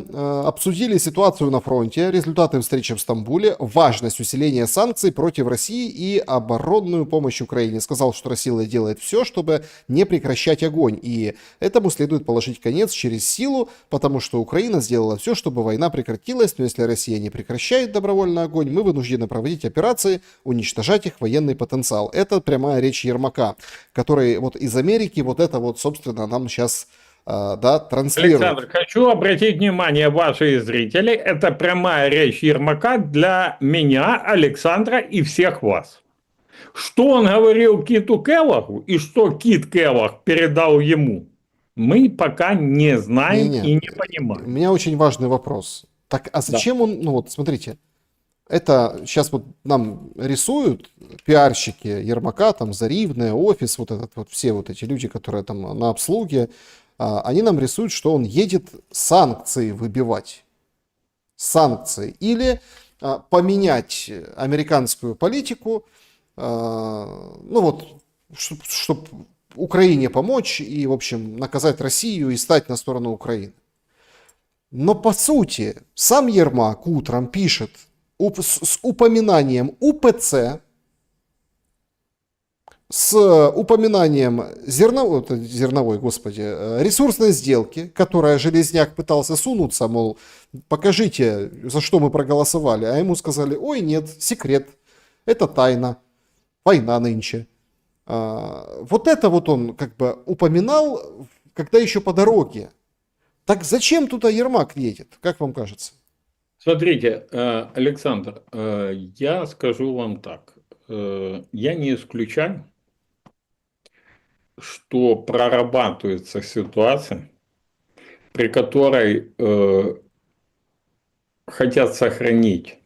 Обсудили ситуацию на фронте, результаты встречи в Стамбуле, важность усиления санкций против России и оборонную помощь Украине. Сказал, что Россия делает все, чтобы не прекращать огонь. И этому следует положить конец через силу, потому что Украина сделала все, чтобы война прекратилась. Но если Россия не прекращает добровольно огонь, мы вынуждены проводить операции, уничтожать их военный потенциал. Это прямая речь Ермака, который вот из Америки вот это вот, собственно, нам сейчас да, транслирует. Александр, хочу обратить внимание ваших зрителей. Это прямая речь Ермака для меня, Александра и всех вас. Что он говорил Киту Келлогу и что Кит Келлог передал ему, мы пока не знаем Не-не, и не у понимаем. меня очень важный вопрос. Так, а зачем он, ну вот, смотрите, это сейчас вот нам рисуют пиарщики Ермака, там, Заривная, офис, вот этот вот, все вот эти люди, которые там на обслуге, они нам рисуют, что он едет санкции выбивать. Санкции. Или поменять американскую политику, ну вот, чтобы Украине помочь и, в общем, наказать Россию и стать на сторону Украины. Но по сути, сам Ермак утром пишет с упоминанием УПЦ, с упоминанием зерновой, господи, ресурсной сделки, которая Железняк пытался сунуться, мол, покажите, за что мы проголосовали, а ему сказали, ой, нет, секрет, это тайна, война нынче. Вот это вот он как бы упоминал, когда еще по дороге. Так зачем туда Ермак едет, как вам кажется? Смотрите, Александр, я скажу вам так. Я не исключаю, что прорабатывается ситуация, при которой хотят сохранить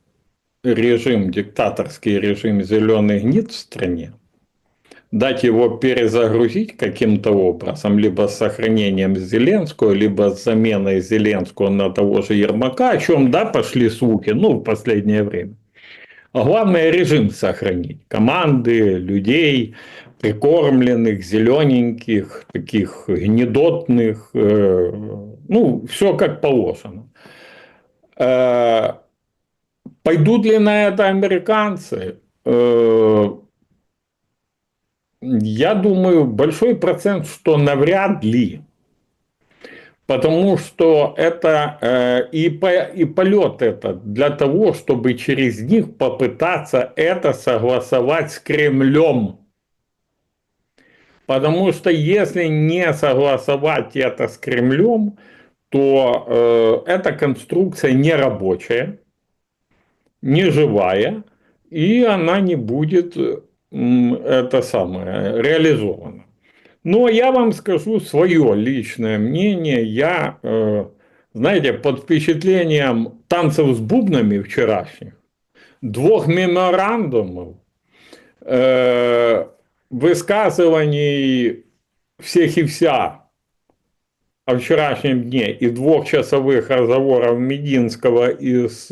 режим, диктаторский режим зеленых гнид в стране, дать его перезагрузить каким-то образом, либо с сохранением Зеленского, либо с заменой Зеленского на того же Ермака, о чем, да, пошли слухи, ну, в последнее время. А главное, режим сохранить. Команды, людей, прикормленных, зелененьких, таких гнедотных, ну, все как положено. Пойдут ли на это американцы? Я думаю, большой процент, что навряд ли. Потому что это и полет это для того, чтобы через них попытаться это согласовать с Кремлем. Потому что если не согласовать это с Кремлем, то эта конструкция не рабочая, не живая, и она не будет это самое реализована. Но я вам скажу свое личное мнение. Я, знаете, под впечатлением танцев с бубнами вчерашних, двух меморандумов, высказываний всех и вся о вчерашнем дне и двухчасовых разговоров Мединского и с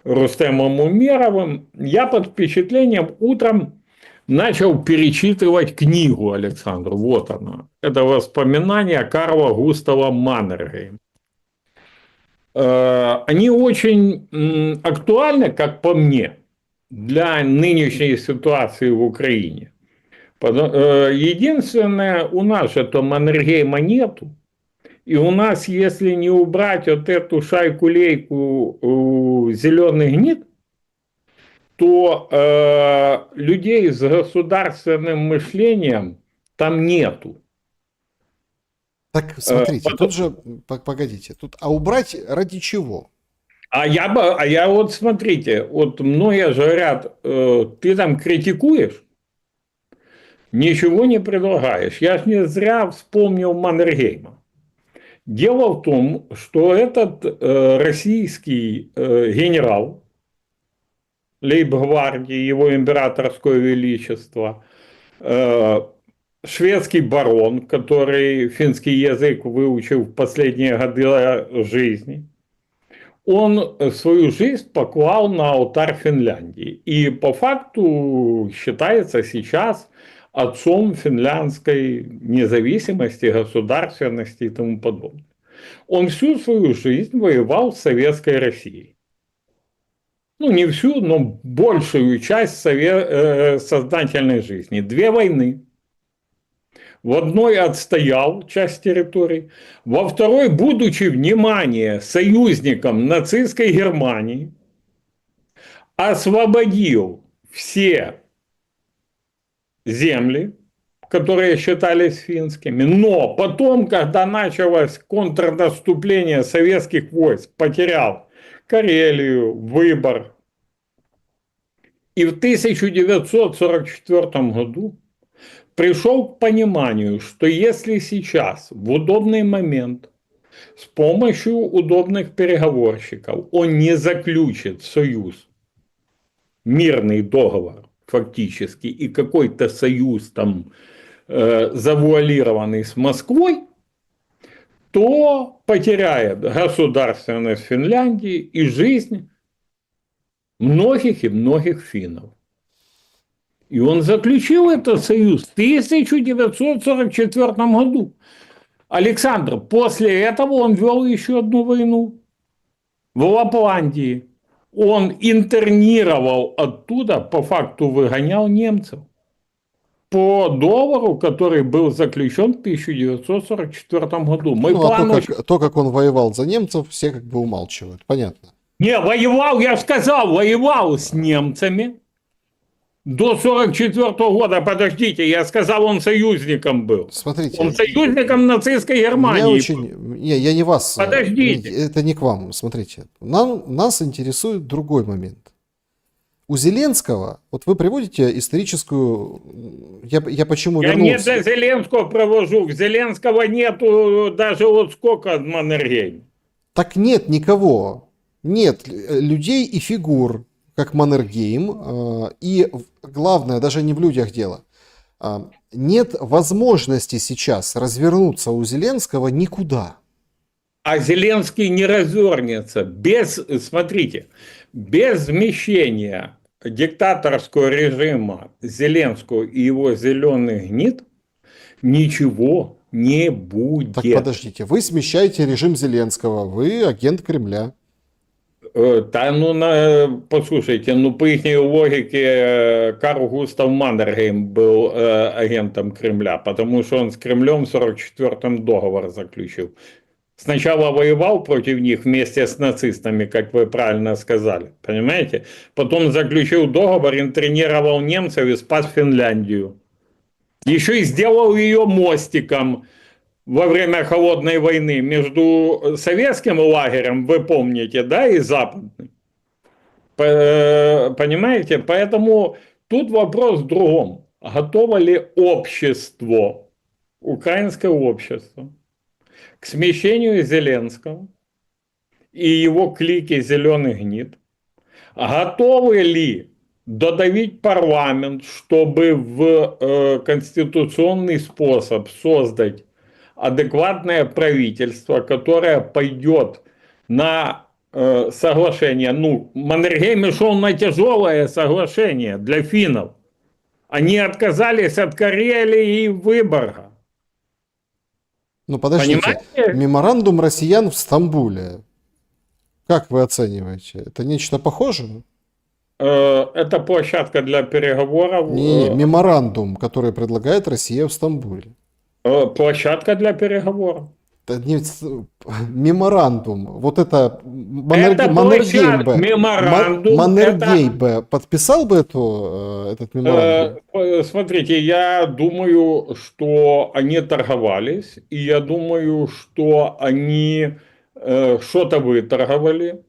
Рустемом Умеровым, я под впечатлением утром начал перечитывать книгу Александра. Вот она. Это воспоминания Карла Густава Маннергейма. Они очень актуальны, как по мне, для нынешней ситуации в Украине. Единственное, у нас это Маннергейма нету. И у нас, если не убрать вот эту шайку-лейку зеленых гнид, то людей с государственным мышлением там нету. Так, смотрите, тут же, погодите, тут, а убрать ради чего? А я вот, смотрите, вот многие же говорят, ты там критикуешь, ничего не предлагаешь. Я ж не зря вспомнил Маннергейма. Дело в том, что этот российский генерал лейб-гвардии, его императорское величество, шведский барон, который финский язык выучил в последние годы жизни, он свою жизнь поклал на алтарь Финляндии. И по факту считается сейчас отцом финляндской независимости, государственности и тому подобное. Он всю свою жизнь воевал с Советской Россией. Ну, не всю, но большую часть сознательной жизни. 2 войны. В одной отстоял часть территорий, во второй, будучи, внимание, союзником нацистской Германии, освободил все земли, которые считались финскими, но потом, когда началось контрнаступление советских войск, потерял Карелию, Выборг. И в 1944 году пришел к пониманию, что если сейчас, в удобный момент, с помощью удобных переговорщиков он не заключит союз, мирный договор фактически, и какой-то союз там завуалированный с Москвой, то потеряет государственность Финляндии и жизнь многих и многих финнов. И он заключил этот союз в 1944 году. Александр, после этого он вел еще одну войну в Лапландии. Он интернировал оттуда, по факту выгонял немцев. По договору, который был заключен в 1944 году. Мой Ну, план то, как он воевал за немцев, все как бы умалчивают. Понятно. Не, воевал, я сказал, воевал с немцами. До 1944 года, подождите, я сказал, он союзником был. Смотрите. Он союзником нацистской Германии. Я не вас. Подождите. Это не к вам. Смотрите. Нас интересует другой момент. У Зеленского, вот вы приводите историческую... Я почему Я вернулся? не для Зеленского провожу. Зеленского нету даже вот сколько от Маннергейма. Так нет никого. Нет людей и фигур, как Маннергейм. И главное, даже не в людях дело. Нет возможности сейчас развернуться у Зеленского никуда. А Зеленский не развернется. Смотрите, без смещения диктаторского режима Зеленского и его зеленых гнид ничего не будет. Так подождите, вы смещаете режим Зеленского, вы агент Кремля. Послушайте, по их логике Карл Густав Маннергейм был агентом Кремля, потому что он с Кремлем в 1944-м договор заключил. Сначала воевал против них вместе с нацистами, как вы правильно сказали, понимаете? Потом заключил договор, интернировал немцев и спас Финляндию. Еще и сделал ее мостиком во время холодной войны между советским лагерем, вы помните, да, и западным. Понимаете? Поэтому тут вопрос в другом. Готово ли общество, украинское общество, к смещению Зеленского и его клики «Зеленый гнид»? Готовы ли додавить парламент, чтобы в конституционный способ создать адекватное правительство, которое пойдет на соглашение? Маннергейм шел на тяжелое соглашение для финнов. Они отказались от Карелии и Выборга. Ну, подождите, понимаете? Меморандум россиян в Стамбуле. Как вы оцениваете? Это нечто похожее? Это площадка для переговоров. Не, меморандум, который предлагает Россия в Стамбуле. Площадка для переговоров. Это не, меморандум. Вот это Маннергейм подписал бы этот меморандум? Смотрите, я думаю, что они торговались, и я думаю, что они что-то выторговали.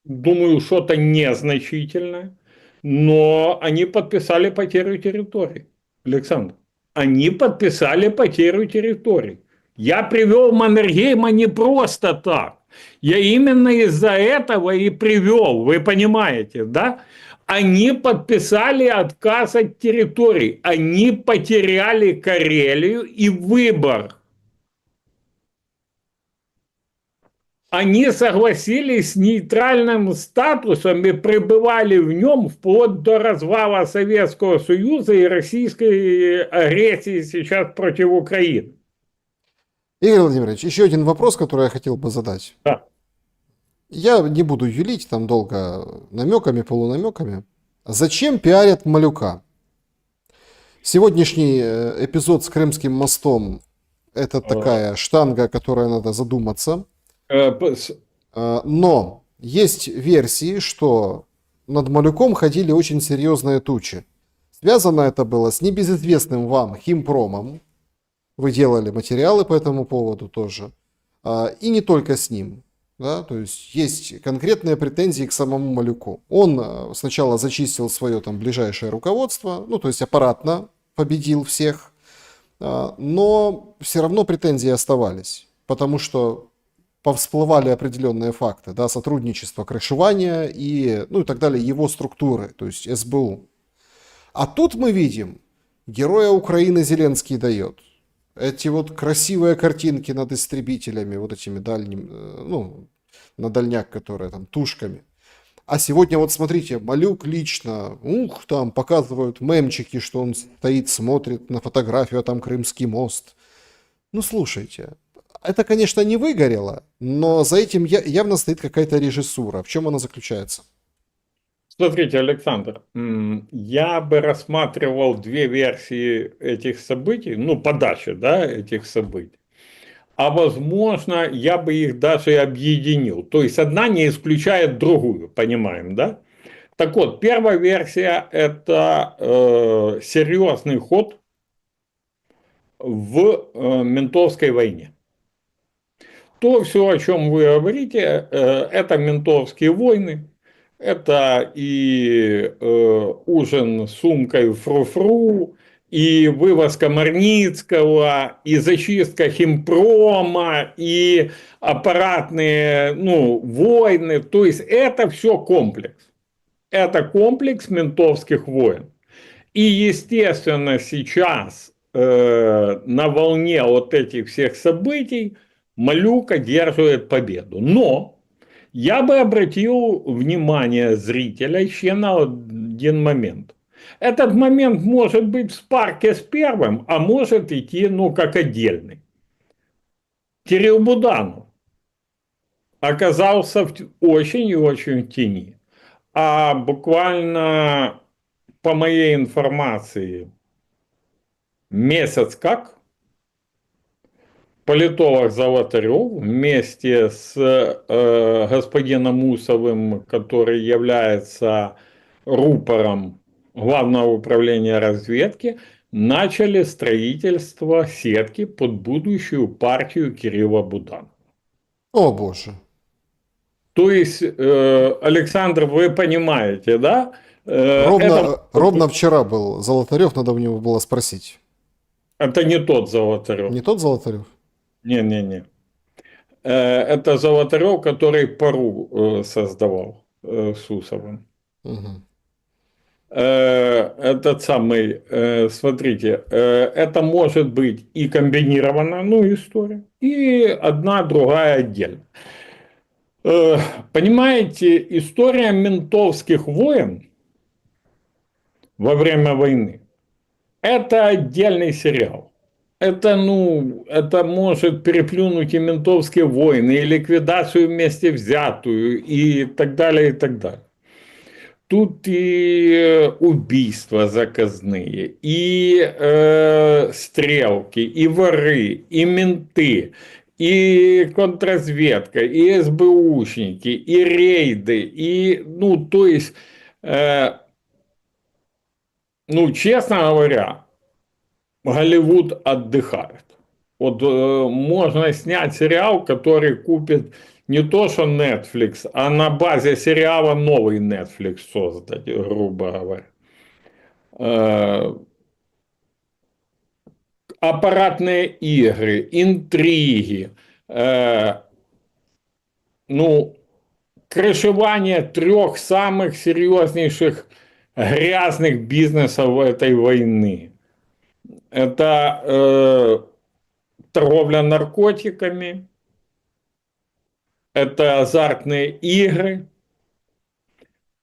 Думаю, что-то незначительное, но они подписали потерю территорий. Александр, они подписали потерю территорий. Я привел Маннергейма не просто так. Я именно из-за этого и привел, вы понимаете, да? Они подписали отказ от территорий. Они потеряли Карелию и Выборг. они согласились с нейтральным статусом и пребывали в нем вплоть до развала Советского Союза и российской агрессии сейчас против Украины. Игорь Владимирович, еще один вопрос, который я хотел бы задать. Да. Я не буду юлить там долго намеками, полунамеками. Зачем пиарят Малюка? Сегодняшний эпизод с Крымским мостом — это такая штанга, о которой надо задуматься. Но есть версии, что над Малюком ходили очень серьезные тучи. Связано это было с небезызвестным вам Химпромом. Вы делали материалы по этому поводу тоже. И не только с ним. Да? То есть есть конкретные претензии к самому Малюку. Он сначала зачистил свое там ближайшее руководство, ну то есть аппаратно победил всех, но все равно претензии оставались, потому что повсплывали определенные факты, да, сотрудничество, крышевания и, ну и так далее, его структуры, то есть СБУ. А тут мы видим, героя Украины Зеленский дает. Эти вот красивые картинки над истребителями, вот этими дальними, ну, на дальняк, которые там тушками. А сегодня вот смотрите, Малюк лично, там показывают мемчики, что он стоит, смотрит на фотографию, а там Крымский мост. Ну, слушайте, это, конечно, не выгорело, но за этим явно стоит какая-то режиссура. В чем она заключается? Смотрите, Александр, я бы рассматривал две версии этих событий, ну, подачи, да, этих событий. А возможно, я бы их даже и объединил. То есть одна не исключает другую, понимаем, да? Так вот, первая версия – это серьезный ход в ментовской войне. То все, о чем вы говорите, это ментовские войны, это и ужин с сумкой фру-фру, и вывозка Марницкого, и зачистка химпрома, и аппаратные, ну, войны. То есть это все комплекс. Это комплекс ментовских войн. И, естественно, сейчас на волне вот этих всех событий Малюк одерживает победу. Но я бы обратил внимание зрителя еще на один момент. Этот момент может быть в спарке с первым, а может идти, ну, как отдельный. Кирилл Буданов оказался очень и очень в тени. А буквально, по моей информации, месяц как политолог Золотарев вместе с господином Усовым, который является рупором Главного управления разведки, начали строительство сетки под будущую партию Кирилла Буданова. О боже. То есть, Александр, вы понимаете, да? Ровно вчера был Золотарев, надо у него было спросить. Это не тот Золотарев. Не тот Золотарев? Не-не-не. Это Золотарев, который пару создавал с Усовым. Угу. Этот самый, смотрите, это может быть и комбинированная, ну, история, и одна, другая отдельно. Понимаете, история ментовских войн во время войны – это отдельный сериал. Это, ну, это может переплюнуть и ментовские войны, и ликвидацию вместе взятую, и так далее, и так далее. Тут и убийства заказные, и стрелки, и воры, и менты, и контрразведка, и СБУшники, и рейды, и, ну, то есть, ну, честно говоря, Голливуд отдыхает. Вот можно снять сериал, который купит не то, что Netflix, а на базе сериала новый Netflix создать, грубо говоря. Аппаратные игры, интриги, ну, крышевание трех самых серьезнейших грязных бизнесов этой войны. Это торговля наркотиками, это азартные игры,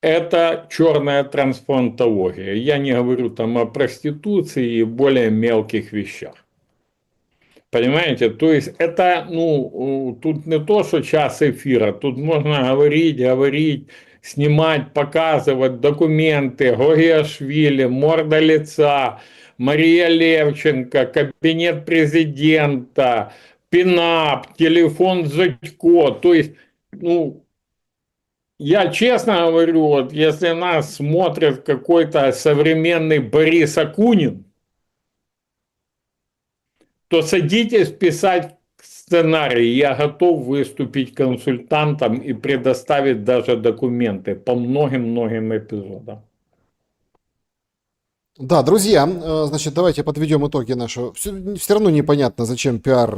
это черная трансплантология. Я не говорю там о проституции и более мелких вещах. Понимаете, то есть это, ну, тут не то, что час эфира, тут можно говорить, снимать, показывать документы, Гогиашвили, морда лица, Мария Левченко, кабинет президента, ПИНАП, телефон Зодько, то есть, ну, я честно говорю, вот если нас смотрит какой-то современный Борис Акунин, то садитесь писать сценарий. Я готов выступить консультантом и предоставить даже документы по многим-многим эпизодам. Да, друзья, значит, давайте подведем итоги нашего. Все равно непонятно, зачем пиар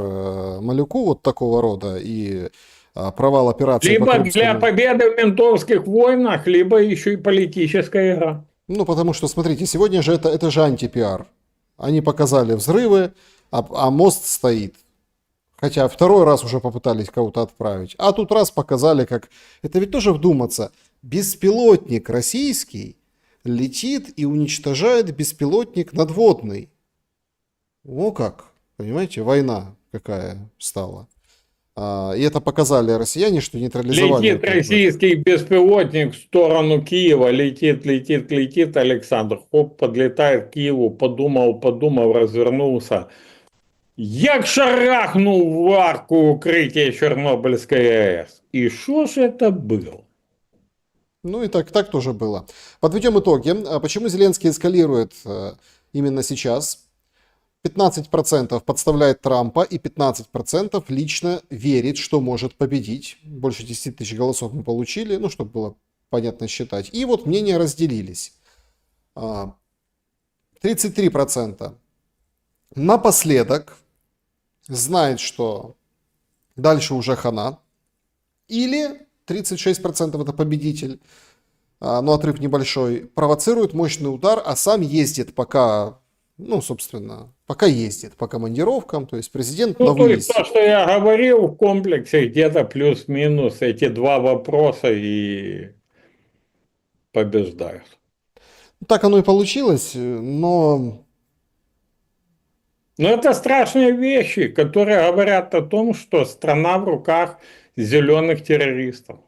Малюку вот такого рода и провал операции по Либо для Крымскому. победы в ментовских войнах, либо еще и политическая игра. Ну, потому что, смотрите, сегодня же это же антипиар. Они показали взрывы, а мост стоит. Хотя второй раз уже попытались кого-то отправить. А тут раз показали, как... Это ведь тоже вдуматься. Беспилотник российский летит и уничтожает беспилотник надводный. О как, понимаете, война какая стала. И это показали россияне, что нейтрализовали. Летит российский беспилотник в сторону Киева, летит, Александр, хоп, подлетает к Киеву, подумал, развернулся. Як шарахнул в арку укрытия Чернобыльской АЭС. И что ж это было? Ну и так тоже было. Подведем итоги. Почему Зеленский эскалирует именно сейчас? 15% подставляет Трампа и 15% лично верит, что может победить. Больше 10 тысяч голосов мы получили, ну, чтобы было понятно считать. И вот мнения разделились. 33% напоследок знает, что дальше уже хана. Или 36% это победитель, но отрыв небольшой, провоцирует мощный удар, а сам ездит пока, ну, собственно, пока ездит по командировкам, то есть президент на то есть выезде. то, что я говорил в комплексе, где-то плюс-минус эти два вопроса и побеждают. Так оно и получилось, но... Но это страшные вещи, которые говорят о том, что страна в руках зеленых террористов.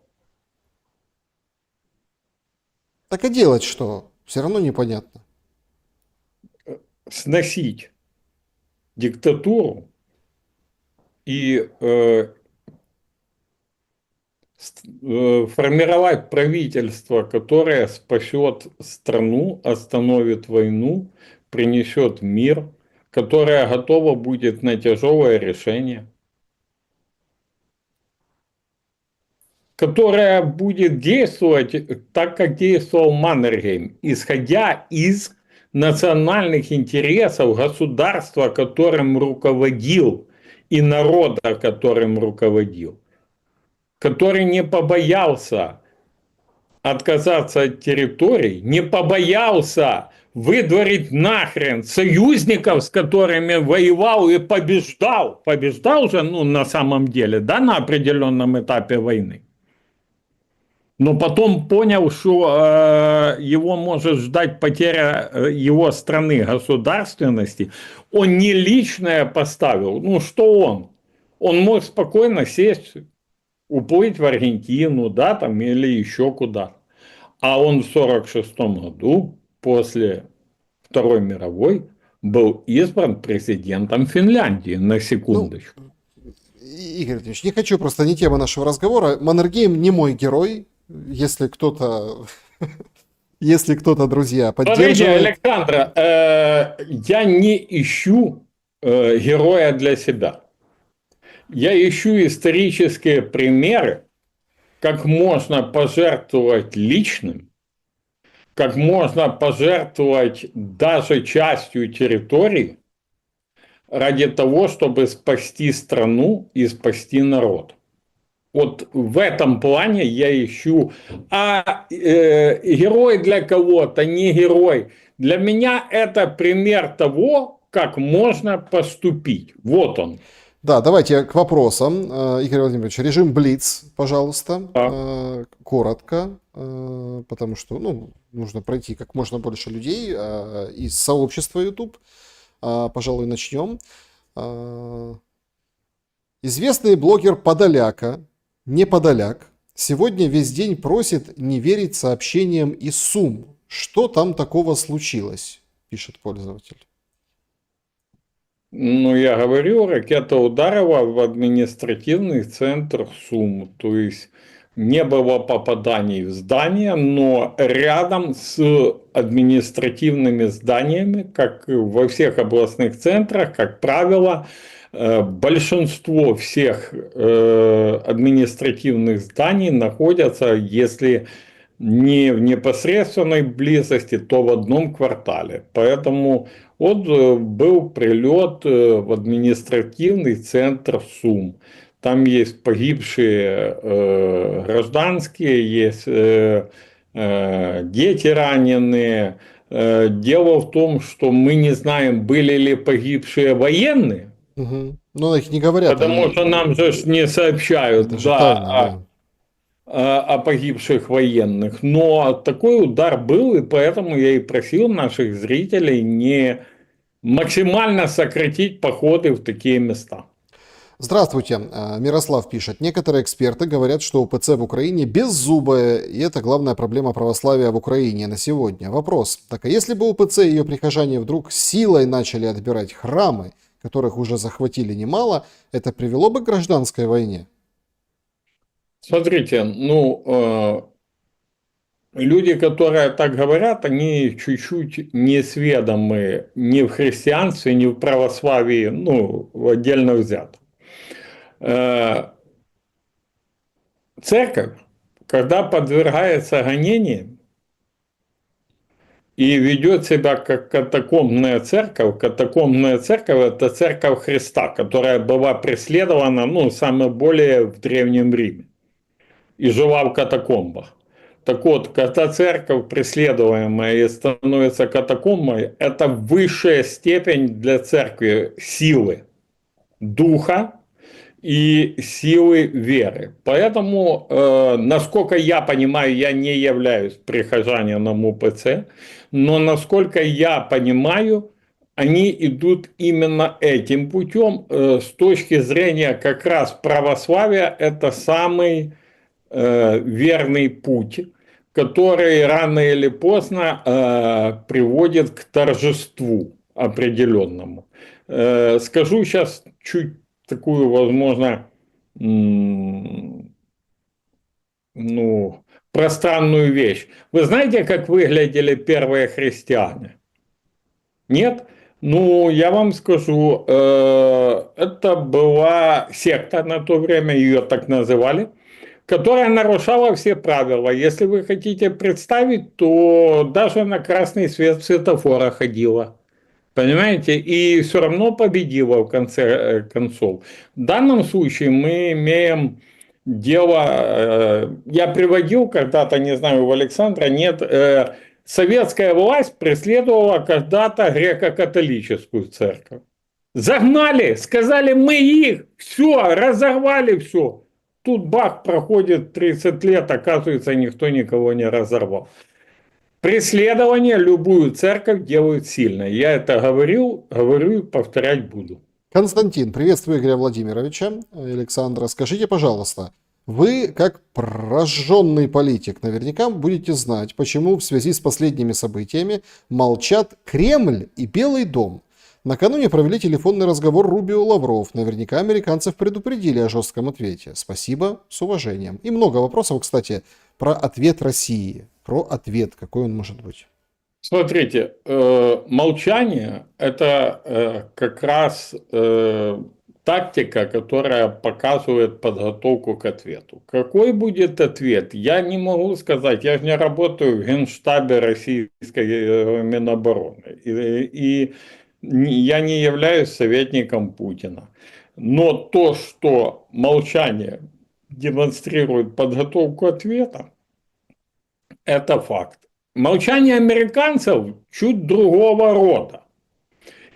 Так и делать что? Все равно непонятно. Сносить диктатуру и формировать правительство, которое спасет страну, остановит войну, принесет мир, которое готово будет на тяжелое решение, которое будет действовать так, как действовал Маннергейм, исходя из национальных интересов государства, которым руководил, и народа, которым руководил, который не побоялся отказаться от территорий, не побоялся выдворить нахрен союзников, с которыми воевал и побеждал. Побеждал же, ну, на самом деле, да, на определенном этапе войны. Но потом понял, что его может ждать потеря его страны, государственности. Он не личное поставил. Ну, что он? Он мог спокойно сесть, уплыть в Аргентину, да, там, или еще куда. А он в 1946 году, после Второй мировой, был избран президентом Финляндии, на секундочку. Игорь Ильич, не хочу, просто не тема нашего разговора. Маннергейм не мой герой, если кто-то, друзья, поддерживает. Смотрите, Александра, я не ищу героя для себя. Я ищу исторические примеры, как можно пожертвовать личным, как можно пожертвовать даже частью территории ради того, чтобы спасти страну и спасти народ. Вот в этом плане я ищу. А герой для кого-то, не герой. Для меня это пример того, как можно поступить. Вот он. Да, давайте к вопросам. Игорь Владимирович, режим Блиц, пожалуйста, Так. коротко, потому что, ну, нужно пройти как можно больше людей из сообщества YouTube. Пожалуй, начнем. А, Известный блогер Подоляка, не Подоляк, сегодня весь день просит не верить сообщениям из Сум. Что там такого случилось, пишет пользователь. Ну, я говорю, ракета ударила в административный центр Сум, то есть не было попаданий в здание, но рядом с административными зданиями, как во всех областных центрах, как правило, большинство всех административных зданий находятся, если не в непосредственной близости, то в одном квартале. Поэтому вот был прилет в административный центр Сум. Там есть погибшие гражданские, есть дети раненые. Дело в том, что мы не знаем, были ли погибшие военные, Угу. Но их не говорят, потому что нам же не это сообщают, же тайна, да, да. о погибших военных. Но такой удар был, и поэтому я и просил наших зрителей не максимально сократить походы в такие места. Здравствуйте, Мирослав пишет. Некоторые эксперты говорят, что УПЦ в Украине беззубая, и это главная проблема православия в Украине на сегодня. Вопрос. Так а если бы УПЦ и ее прихожане вдруг силой начали отбирать храмы, которых уже захватили немало, это привело бы к гражданской войне? Смотрите, люди, которые так говорят, они чуть-чуть несведомы ни в христианстве, ни в православии, ну, отдельно взято. Церковь, когда подвергается гонениям и ведет себя как катакомбная церковь это церковь Христа, которая была преследована, ну, самое более в Древнем Риме и жила в катакомбах. Так вот, когда церковь преследуемая и становится катакомбой, это высшая степень для церкви силы духа и силы веры. Поэтому, насколько я понимаю, я не являюсь прихожанином УПЦ, но насколько я понимаю, они идут именно этим путем. С точки зрения как раз православия, это самый верный путь, который рано или поздно приводит к торжеству определенному. Скажу сейчас чуть такую, возможно, ну, пространную вещь. Вы знаете, как выглядели первые христиане? Нет? Ну, я вам скажу, это была секта на то время, ее так называли, которая нарушала все правила. Если вы хотите представить, то даже на красный свет светофора ходила. Понимаете? И все равно победила в конце концов. В данном случае мы имеем дело, я приводил когда-то, не знаю, у Александра, нет, советская власть преследовала когда-то греко-католическую церковь. Загнали, сказали, мы их, все, разорвали все. Тут бах, проходит 30 лет, оказывается, никто никого не разорвал. Преследование любую церковь делают сильно. Я это говорю и повторять буду. Константин, приветствую Игоря Владимировича. Александра, скажите, пожалуйста, вы, как прожженный политик, наверняка будете знать, почему в связи с последними событиями молчат Кремль и Белый дом. Накануне провели телефонный разговор Рубио Лавров. Наверняка американцев предупредили о жестком ответе. Спасибо, с уважением. И много вопросов, кстати, про ответ России. Про ответ, какой он может быть. Смотрите, молчание – это как раз тактика, которая показывает подготовку к ответу. Какой будет ответ, я не могу сказать. Я же не работаю в Генштабе российской Минобороны. И я не являюсь советником Путина. Но то, что молчание демонстрирует подготовку ответа, это факт. Молчание американцев чуть другого рода.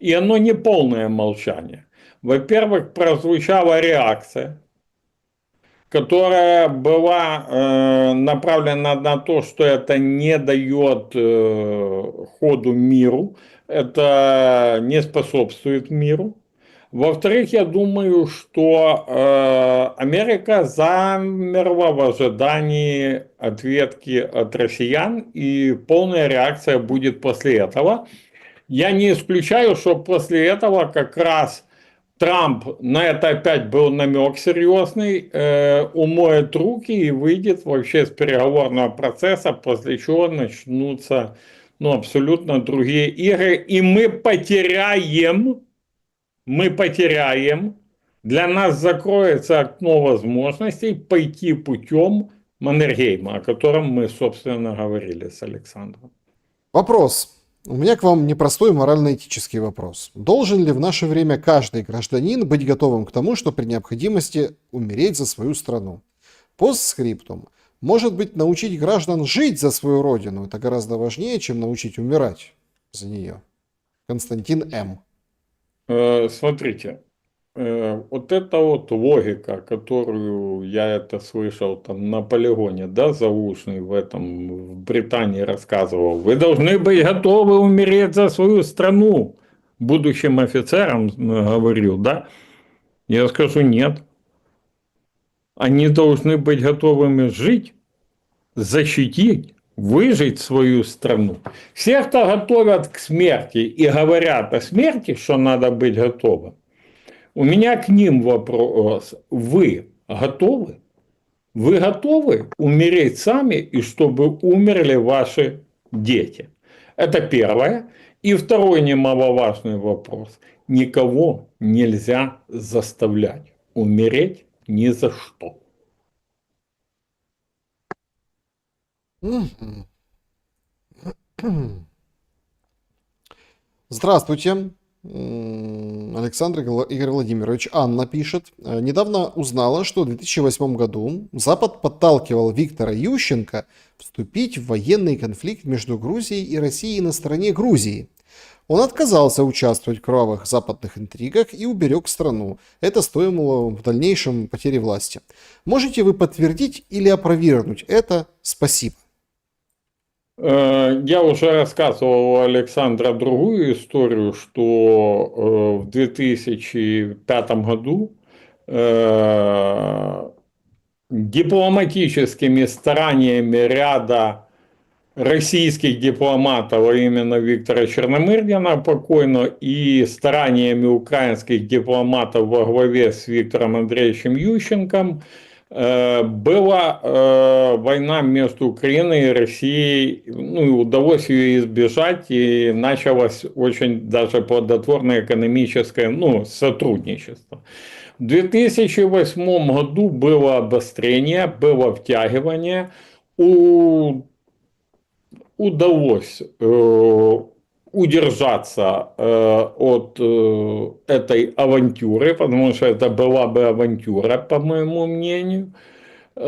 И оно не полное молчание. Во-первых, прозвучала реакция, которая была направлена на то, что это не дает ходу миру, это не способствует миру. Во-вторых, я думаю, что Америка замерла в ожидании ответки от россиян, и полная реакция будет после этого. Я не исключаю, что после этого как раз Трамп, на это опять был намек серьезный, умоет руки и выйдет вообще с переговорного процесса, после чего начнутся абсолютно другие игры, и мы потеряем, для нас закроется окно возможностей пойти путем Маннергейма, о котором мы, собственно, говорили с Александром. Вопрос. У меня к вам непростой морально-этический вопрос. Должен ли в наше время каждый гражданин быть готовым к тому, что при необходимости умереть за свою страну? Постскриптум. Может быть, научить граждан жить за свою родину – это гораздо важнее, чем научить умирать за нее. Константин М. Смотрите, вот эта вот логика, которую я это слышал там на полигоне, да, заушный в Британии рассказывал, вы должны быть готовы умереть за свою страну, будущим офицерам говорил, да, я скажу нет. Они должны быть готовыми жить, защитить, выжить свою страну. Все, кто готовят к смерти и говорят о смерти, что надо быть готовым, у меня к ним вопрос. Вы готовы? Вы готовы умереть сами, и чтобы умерли ваши дети? Это первое. И второй немаловажный вопрос. Никого нельзя заставлять умереть ни за что. Здравствуйте, Александр Игорь Владимирович. Анна пишет. Недавно узнала, что в 2008 году Запад подталкивал Виктора Ющенко вступить в военный конфликт между Грузией и Россией на стороне Грузии. Он отказался участвовать в кровавых западных интригах и уберег страну. Это стоило в дальнейшем потери власти. Можете вы подтвердить или опровергнуть это? Спасибо. Я уже рассказывал у Александра другую историю, что в 2005 году дипломатическими стараниями ряда российских дипломатов, а именно Виктора Черномырдина покойно, и стараниями украинских дипломатов во главе с Виктором Андреевичем Ющенком, была война между Украиной и Россией, и удалось ее избежать, и началось очень даже плодотворное экономическое сотрудничество. В 2008 году было обострение, было втягивание, удалось удержаться от этой авантюры, потому что это была бы авантюра, по моему мнению.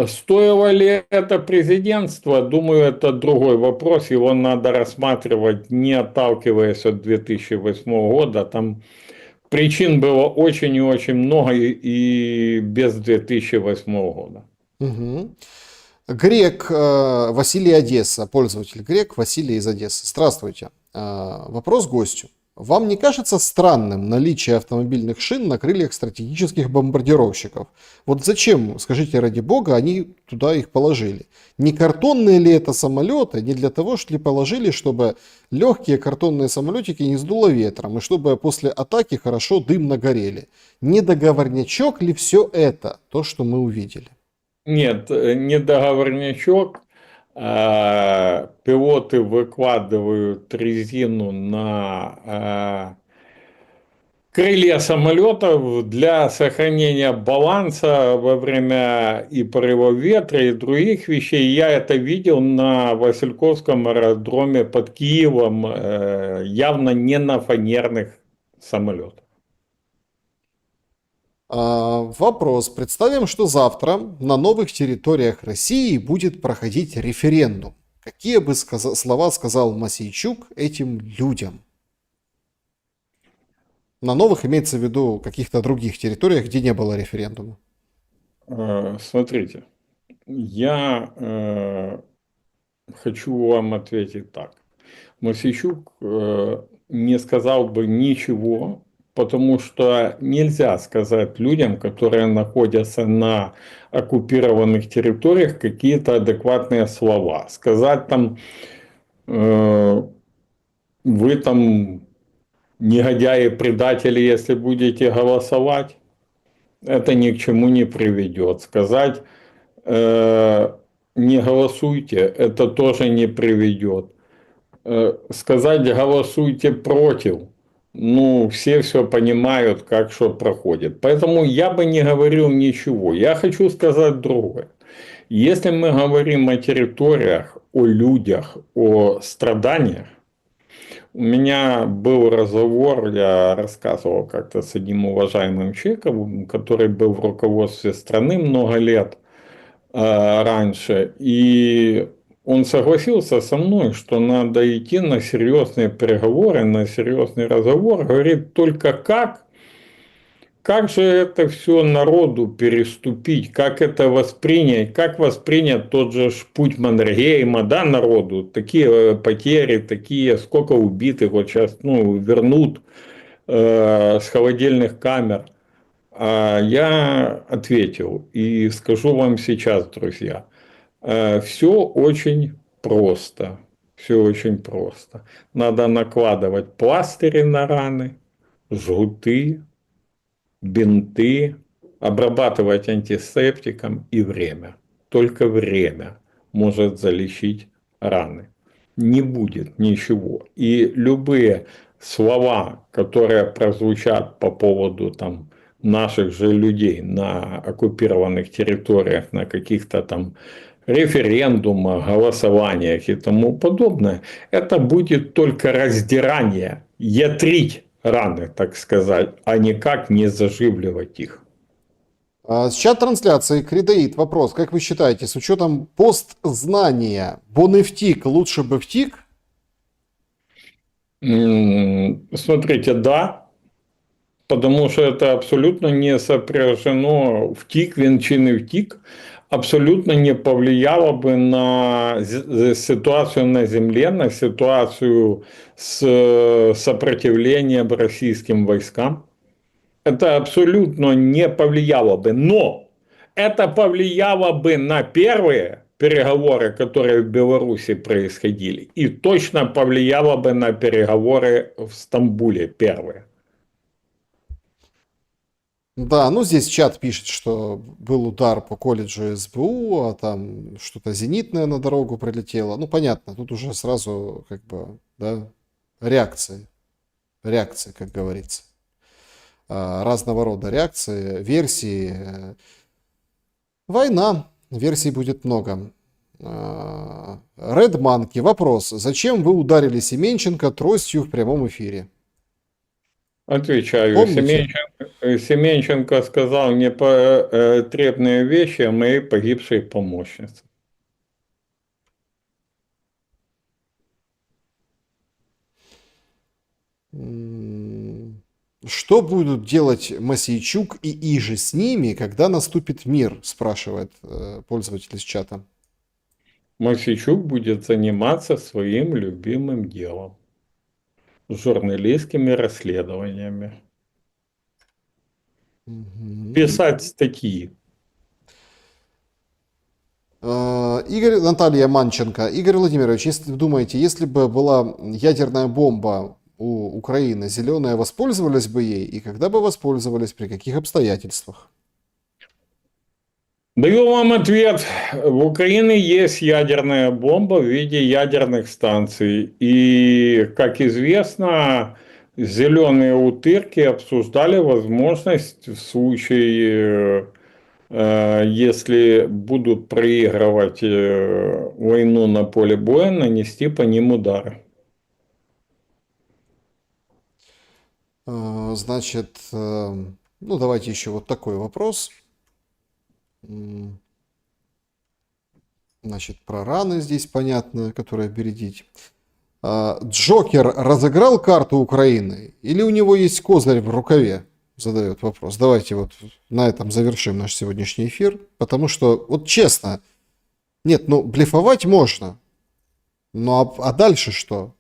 Стоило ли это президентство? Думаю, это другой вопрос. Его надо рассматривать, не отталкиваясь от 2008 года. Там причин было очень и очень много и без 2008 года. Угу. Грек Василий Одесса, пользователь Грек Василий из Одессы. Здравствуйте. Вопрос гостю. Вам не кажется странным наличие автомобильных шин на крыльях стратегических бомбардировщиков? Вот зачем, скажите ради бога, они туда их положили? Не картонные ли это самолеты? Не для того, что ли положили, чтобы легкие картонные самолетики не сдуло ветром, и чтобы после атаки хорошо дымно горели? Не договорнячок ли все это, то, что мы увидели? Нет, не договорнячок. Пилоты выкладывают резину на крылья самолетов для сохранения баланса во время и порыва ветра, и других вещей. Я это видел на Васильковском аэродроме под Киевом, явно не на фанерных самолетах. Вопрос. Представим, что завтра на новых территориях России будет проходить референдум. Какие бы слова сказал Мосейчук этим людям? На новых имеется в виду каких-то других территориях, где не было референдума. Смотрите, я хочу вам ответить так. Мосейчук не сказал бы ничего, потому что нельзя сказать людям, которые находятся на оккупированных территориях, какие-то адекватные слова. Сказать там, вы там негодяи, предатели, если будете голосовать, это ни к чему не приведет. Сказать, не голосуйте, это тоже не приведет. Сказать, голосуйте против, ну, все понимают, как что проходит. Поэтому я бы не говорил ничего. Я хочу сказать другое. Если мы говорим о территориях, о людях, о страданиях, у меня был разговор, я рассказывал как-то с одним уважаемым человеком, который был в руководстве страны много лет раньше, и он согласился со мной, что надо идти на серьезные переговоры, на серьезный разговор. Говорит, только как же это все народу переступить, как это воспринять, как воспринять тот же путь Маннергейма, да, народу, такие потери, такие, сколько убитых, вот сейчас, ну, вернут с холодильных камер. А я ответил и скажу вам сейчас, друзья, все очень просто. Все очень просто. Надо накладывать пластыри на раны, жгуты, бинты, обрабатывать антисептиком и время. Только время может залечить раны. Не будет ничего. И любые слова, которые прозвучат по поводу там, наших же людей на оккупированных территориях, на каких-то там референдумах, голосованиях и тому подобное, это будет только раздирание, ятрить раны, так сказать, а никак не заживливать их. С чат-трансляции Кредеит вопрос. Как вы считаете, с учетом постзнания, Боннефтик лучше бы втик? Смотрите, да, потому что это абсолютно не сопряжено втик, венчин и втик, абсолютно не повлияло бы на ситуацию на земле, на ситуацию с сопротивлением российским войскам. Это абсолютно не повлияло бы. Но это повлияло бы на первые переговоры, которые в Беларуси происходили. И точно повлияло бы на переговоры в Стамбуле первые. Да, ну здесь чат пишет, что был удар по колледжу СБУ, а там что-то зенитное на дорогу прилетело. Ну, понятно, тут уже сразу как бы, да, реакции. Реакции, как говорится. Разного рода реакции, версии. Война. Версий будет много. Red Monkey. Вопрос. Зачем вы ударили Семенченко тростью в прямом эфире? Отвечаю. Помните? Семенченко сказал непотребные вещи о моей погибшей помощнице. Что будут делать Мосейчук и Иже с ними, когда наступит мир, спрашивает пользователь из чата. Мосейчук будет заниматься своим любимым делом. Журналистскими расследованиями. Писать статьи. Игорь, Наталья Манченко. Игорь Владимирович, если вы думаете, если бы была ядерная бомба у Украины, зеленые воспользовались бы ей, и когда бы воспользовались, при каких обстоятельствах? Даю вам ответ. В Украине есть ядерная бомба в виде ядерных станций. И, как известно, зеленые утырки обсуждали возможность в случае, если будут проигрывать войну на поле боя, нанести по ним удары. Значит, ну давайте еще вот такой вопрос. Значит, про раны здесь понятно, которые бередить. Джокер разыграл карту Украины или у него есть козырь в рукаве? Задает вопрос. Давайте вот на этом завершим наш сегодняшний эфир, потому что, вот честно, нет, ну блефовать можно, ну а дальше что?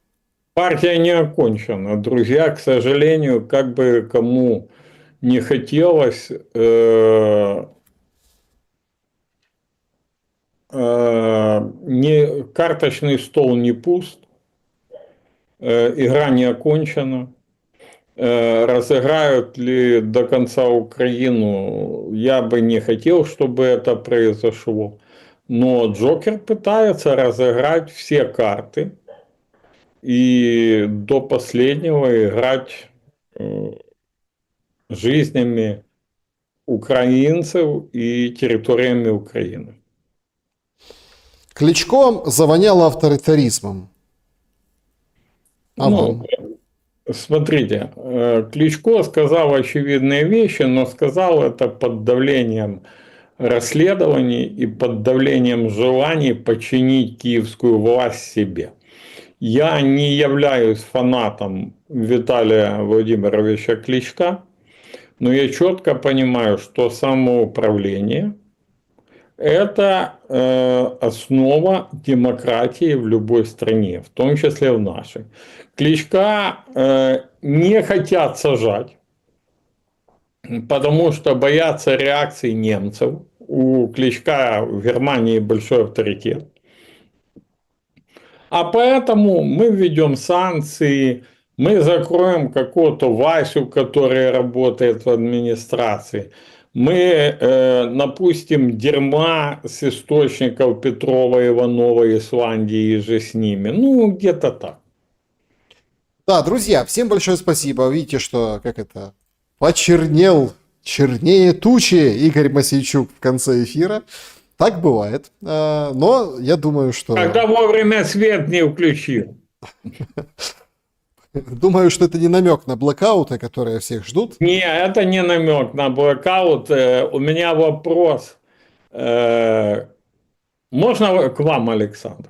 Партия не окончена. Друзья, к сожалению, как бы кому не хотелось, карточный стол не пуст, игра не окончена. Разыграют ли до конца Украину, я бы не хотел, чтобы это произошло. Но Джокер пытается разыграть все карты и до последнего играть жизнями украинцев и территориями Украины. Кличко завоняло авторитаризмом. А Ну, вам? смотрите, Кличко сказал очевидные вещи, но сказал это под давлением расследований и под давлением желаний подчинить киевскую власть себе. Я не являюсь фанатом Виталия Владимировича Кличка, но я четко понимаю, что самоуправление – это основа демократии в любой стране, в том числе в нашей. Кличка не хотят сажать, потому что боятся реакции немцев. У Кличка в Германии большой авторитет. А поэтому мы введем санкции, мы закроем какого-то Васю, который работает в администрации. Мы напустим дерьма с источников Петрова, Иванова, Исландии и же с ними. Ну, где-то так. Да, друзья, всем большое спасибо. Видите, что, как это, почернел, чернее тучи Игорь Мосейчук в конце эфира. Так бывает. Но я думаю, что... Когда вовремя свет не включил. Думаю, что это не намек на блэкауты, которые всех ждут. Не, это не намек на блэкаут. У меня вопрос. Можно к вам, Александр?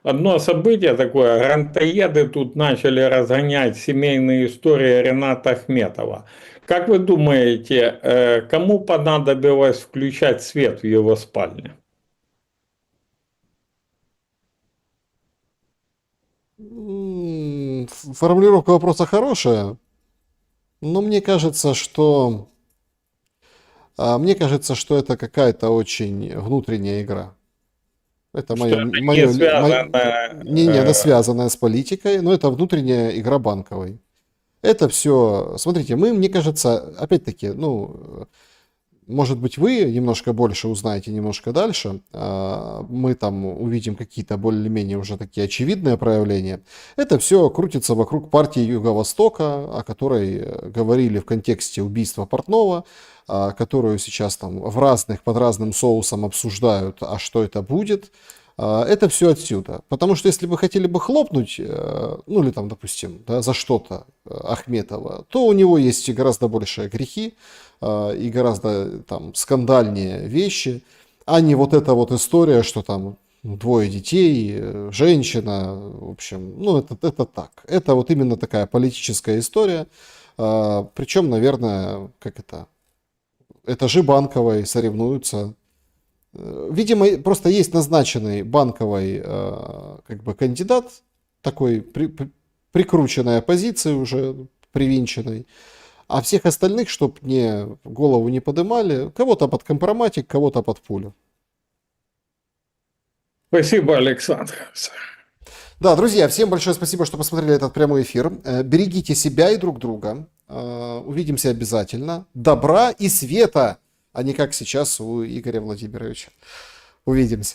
Одно событие такое, грантоеды тут начали разгонять семейные истории Рената Ахметова. Как вы думаете, кому понадобилось включать свет в его спальне? Формулировка вопроса хорошая, но мне кажется, что это какая-то очень внутренняя игра. Это Что это не связано... не, она связанная с политикой, но это внутренняя игра банковой. Это все, смотрите, мне кажется, опять-таки, ну, может быть, вы немножко больше узнаете немножко дальше, мы там увидим какие-то более-менее уже такие очевидные проявления. Это все крутится вокруг партии Юго-Востока, о которой говорили в контексте убийства Портнова, которую сейчас там под разным соусом обсуждают, а что это будет. Это все отсюда. Потому что если вы хотели бы хлопнуть, ну или там, допустим, да, за что-то Ахметова, то у него есть гораздо большие грехи и гораздо там скандальнее вещи, а не вот эта вот история, что там двое детей, женщина, в общем, ну это так. Это вот именно такая политическая история. Причем, наверное, этажи банковой соревнуются. Видимо, просто есть назначенный банковой как бы кандидат, такой прикрученной оппозиции уже, привинченной, а всех остальных, чтобы голову не подымали, кого-то под компроматик, кого-то под пулю. Спасибо, Александр. Да, друзья, всем большое спасибо, что посмотрели этот прямой эфир. Берегите себя и друг друга. Увидимся обязательно. Добра и света, а не как сейчас у Игоря Владимировича. Увидимся.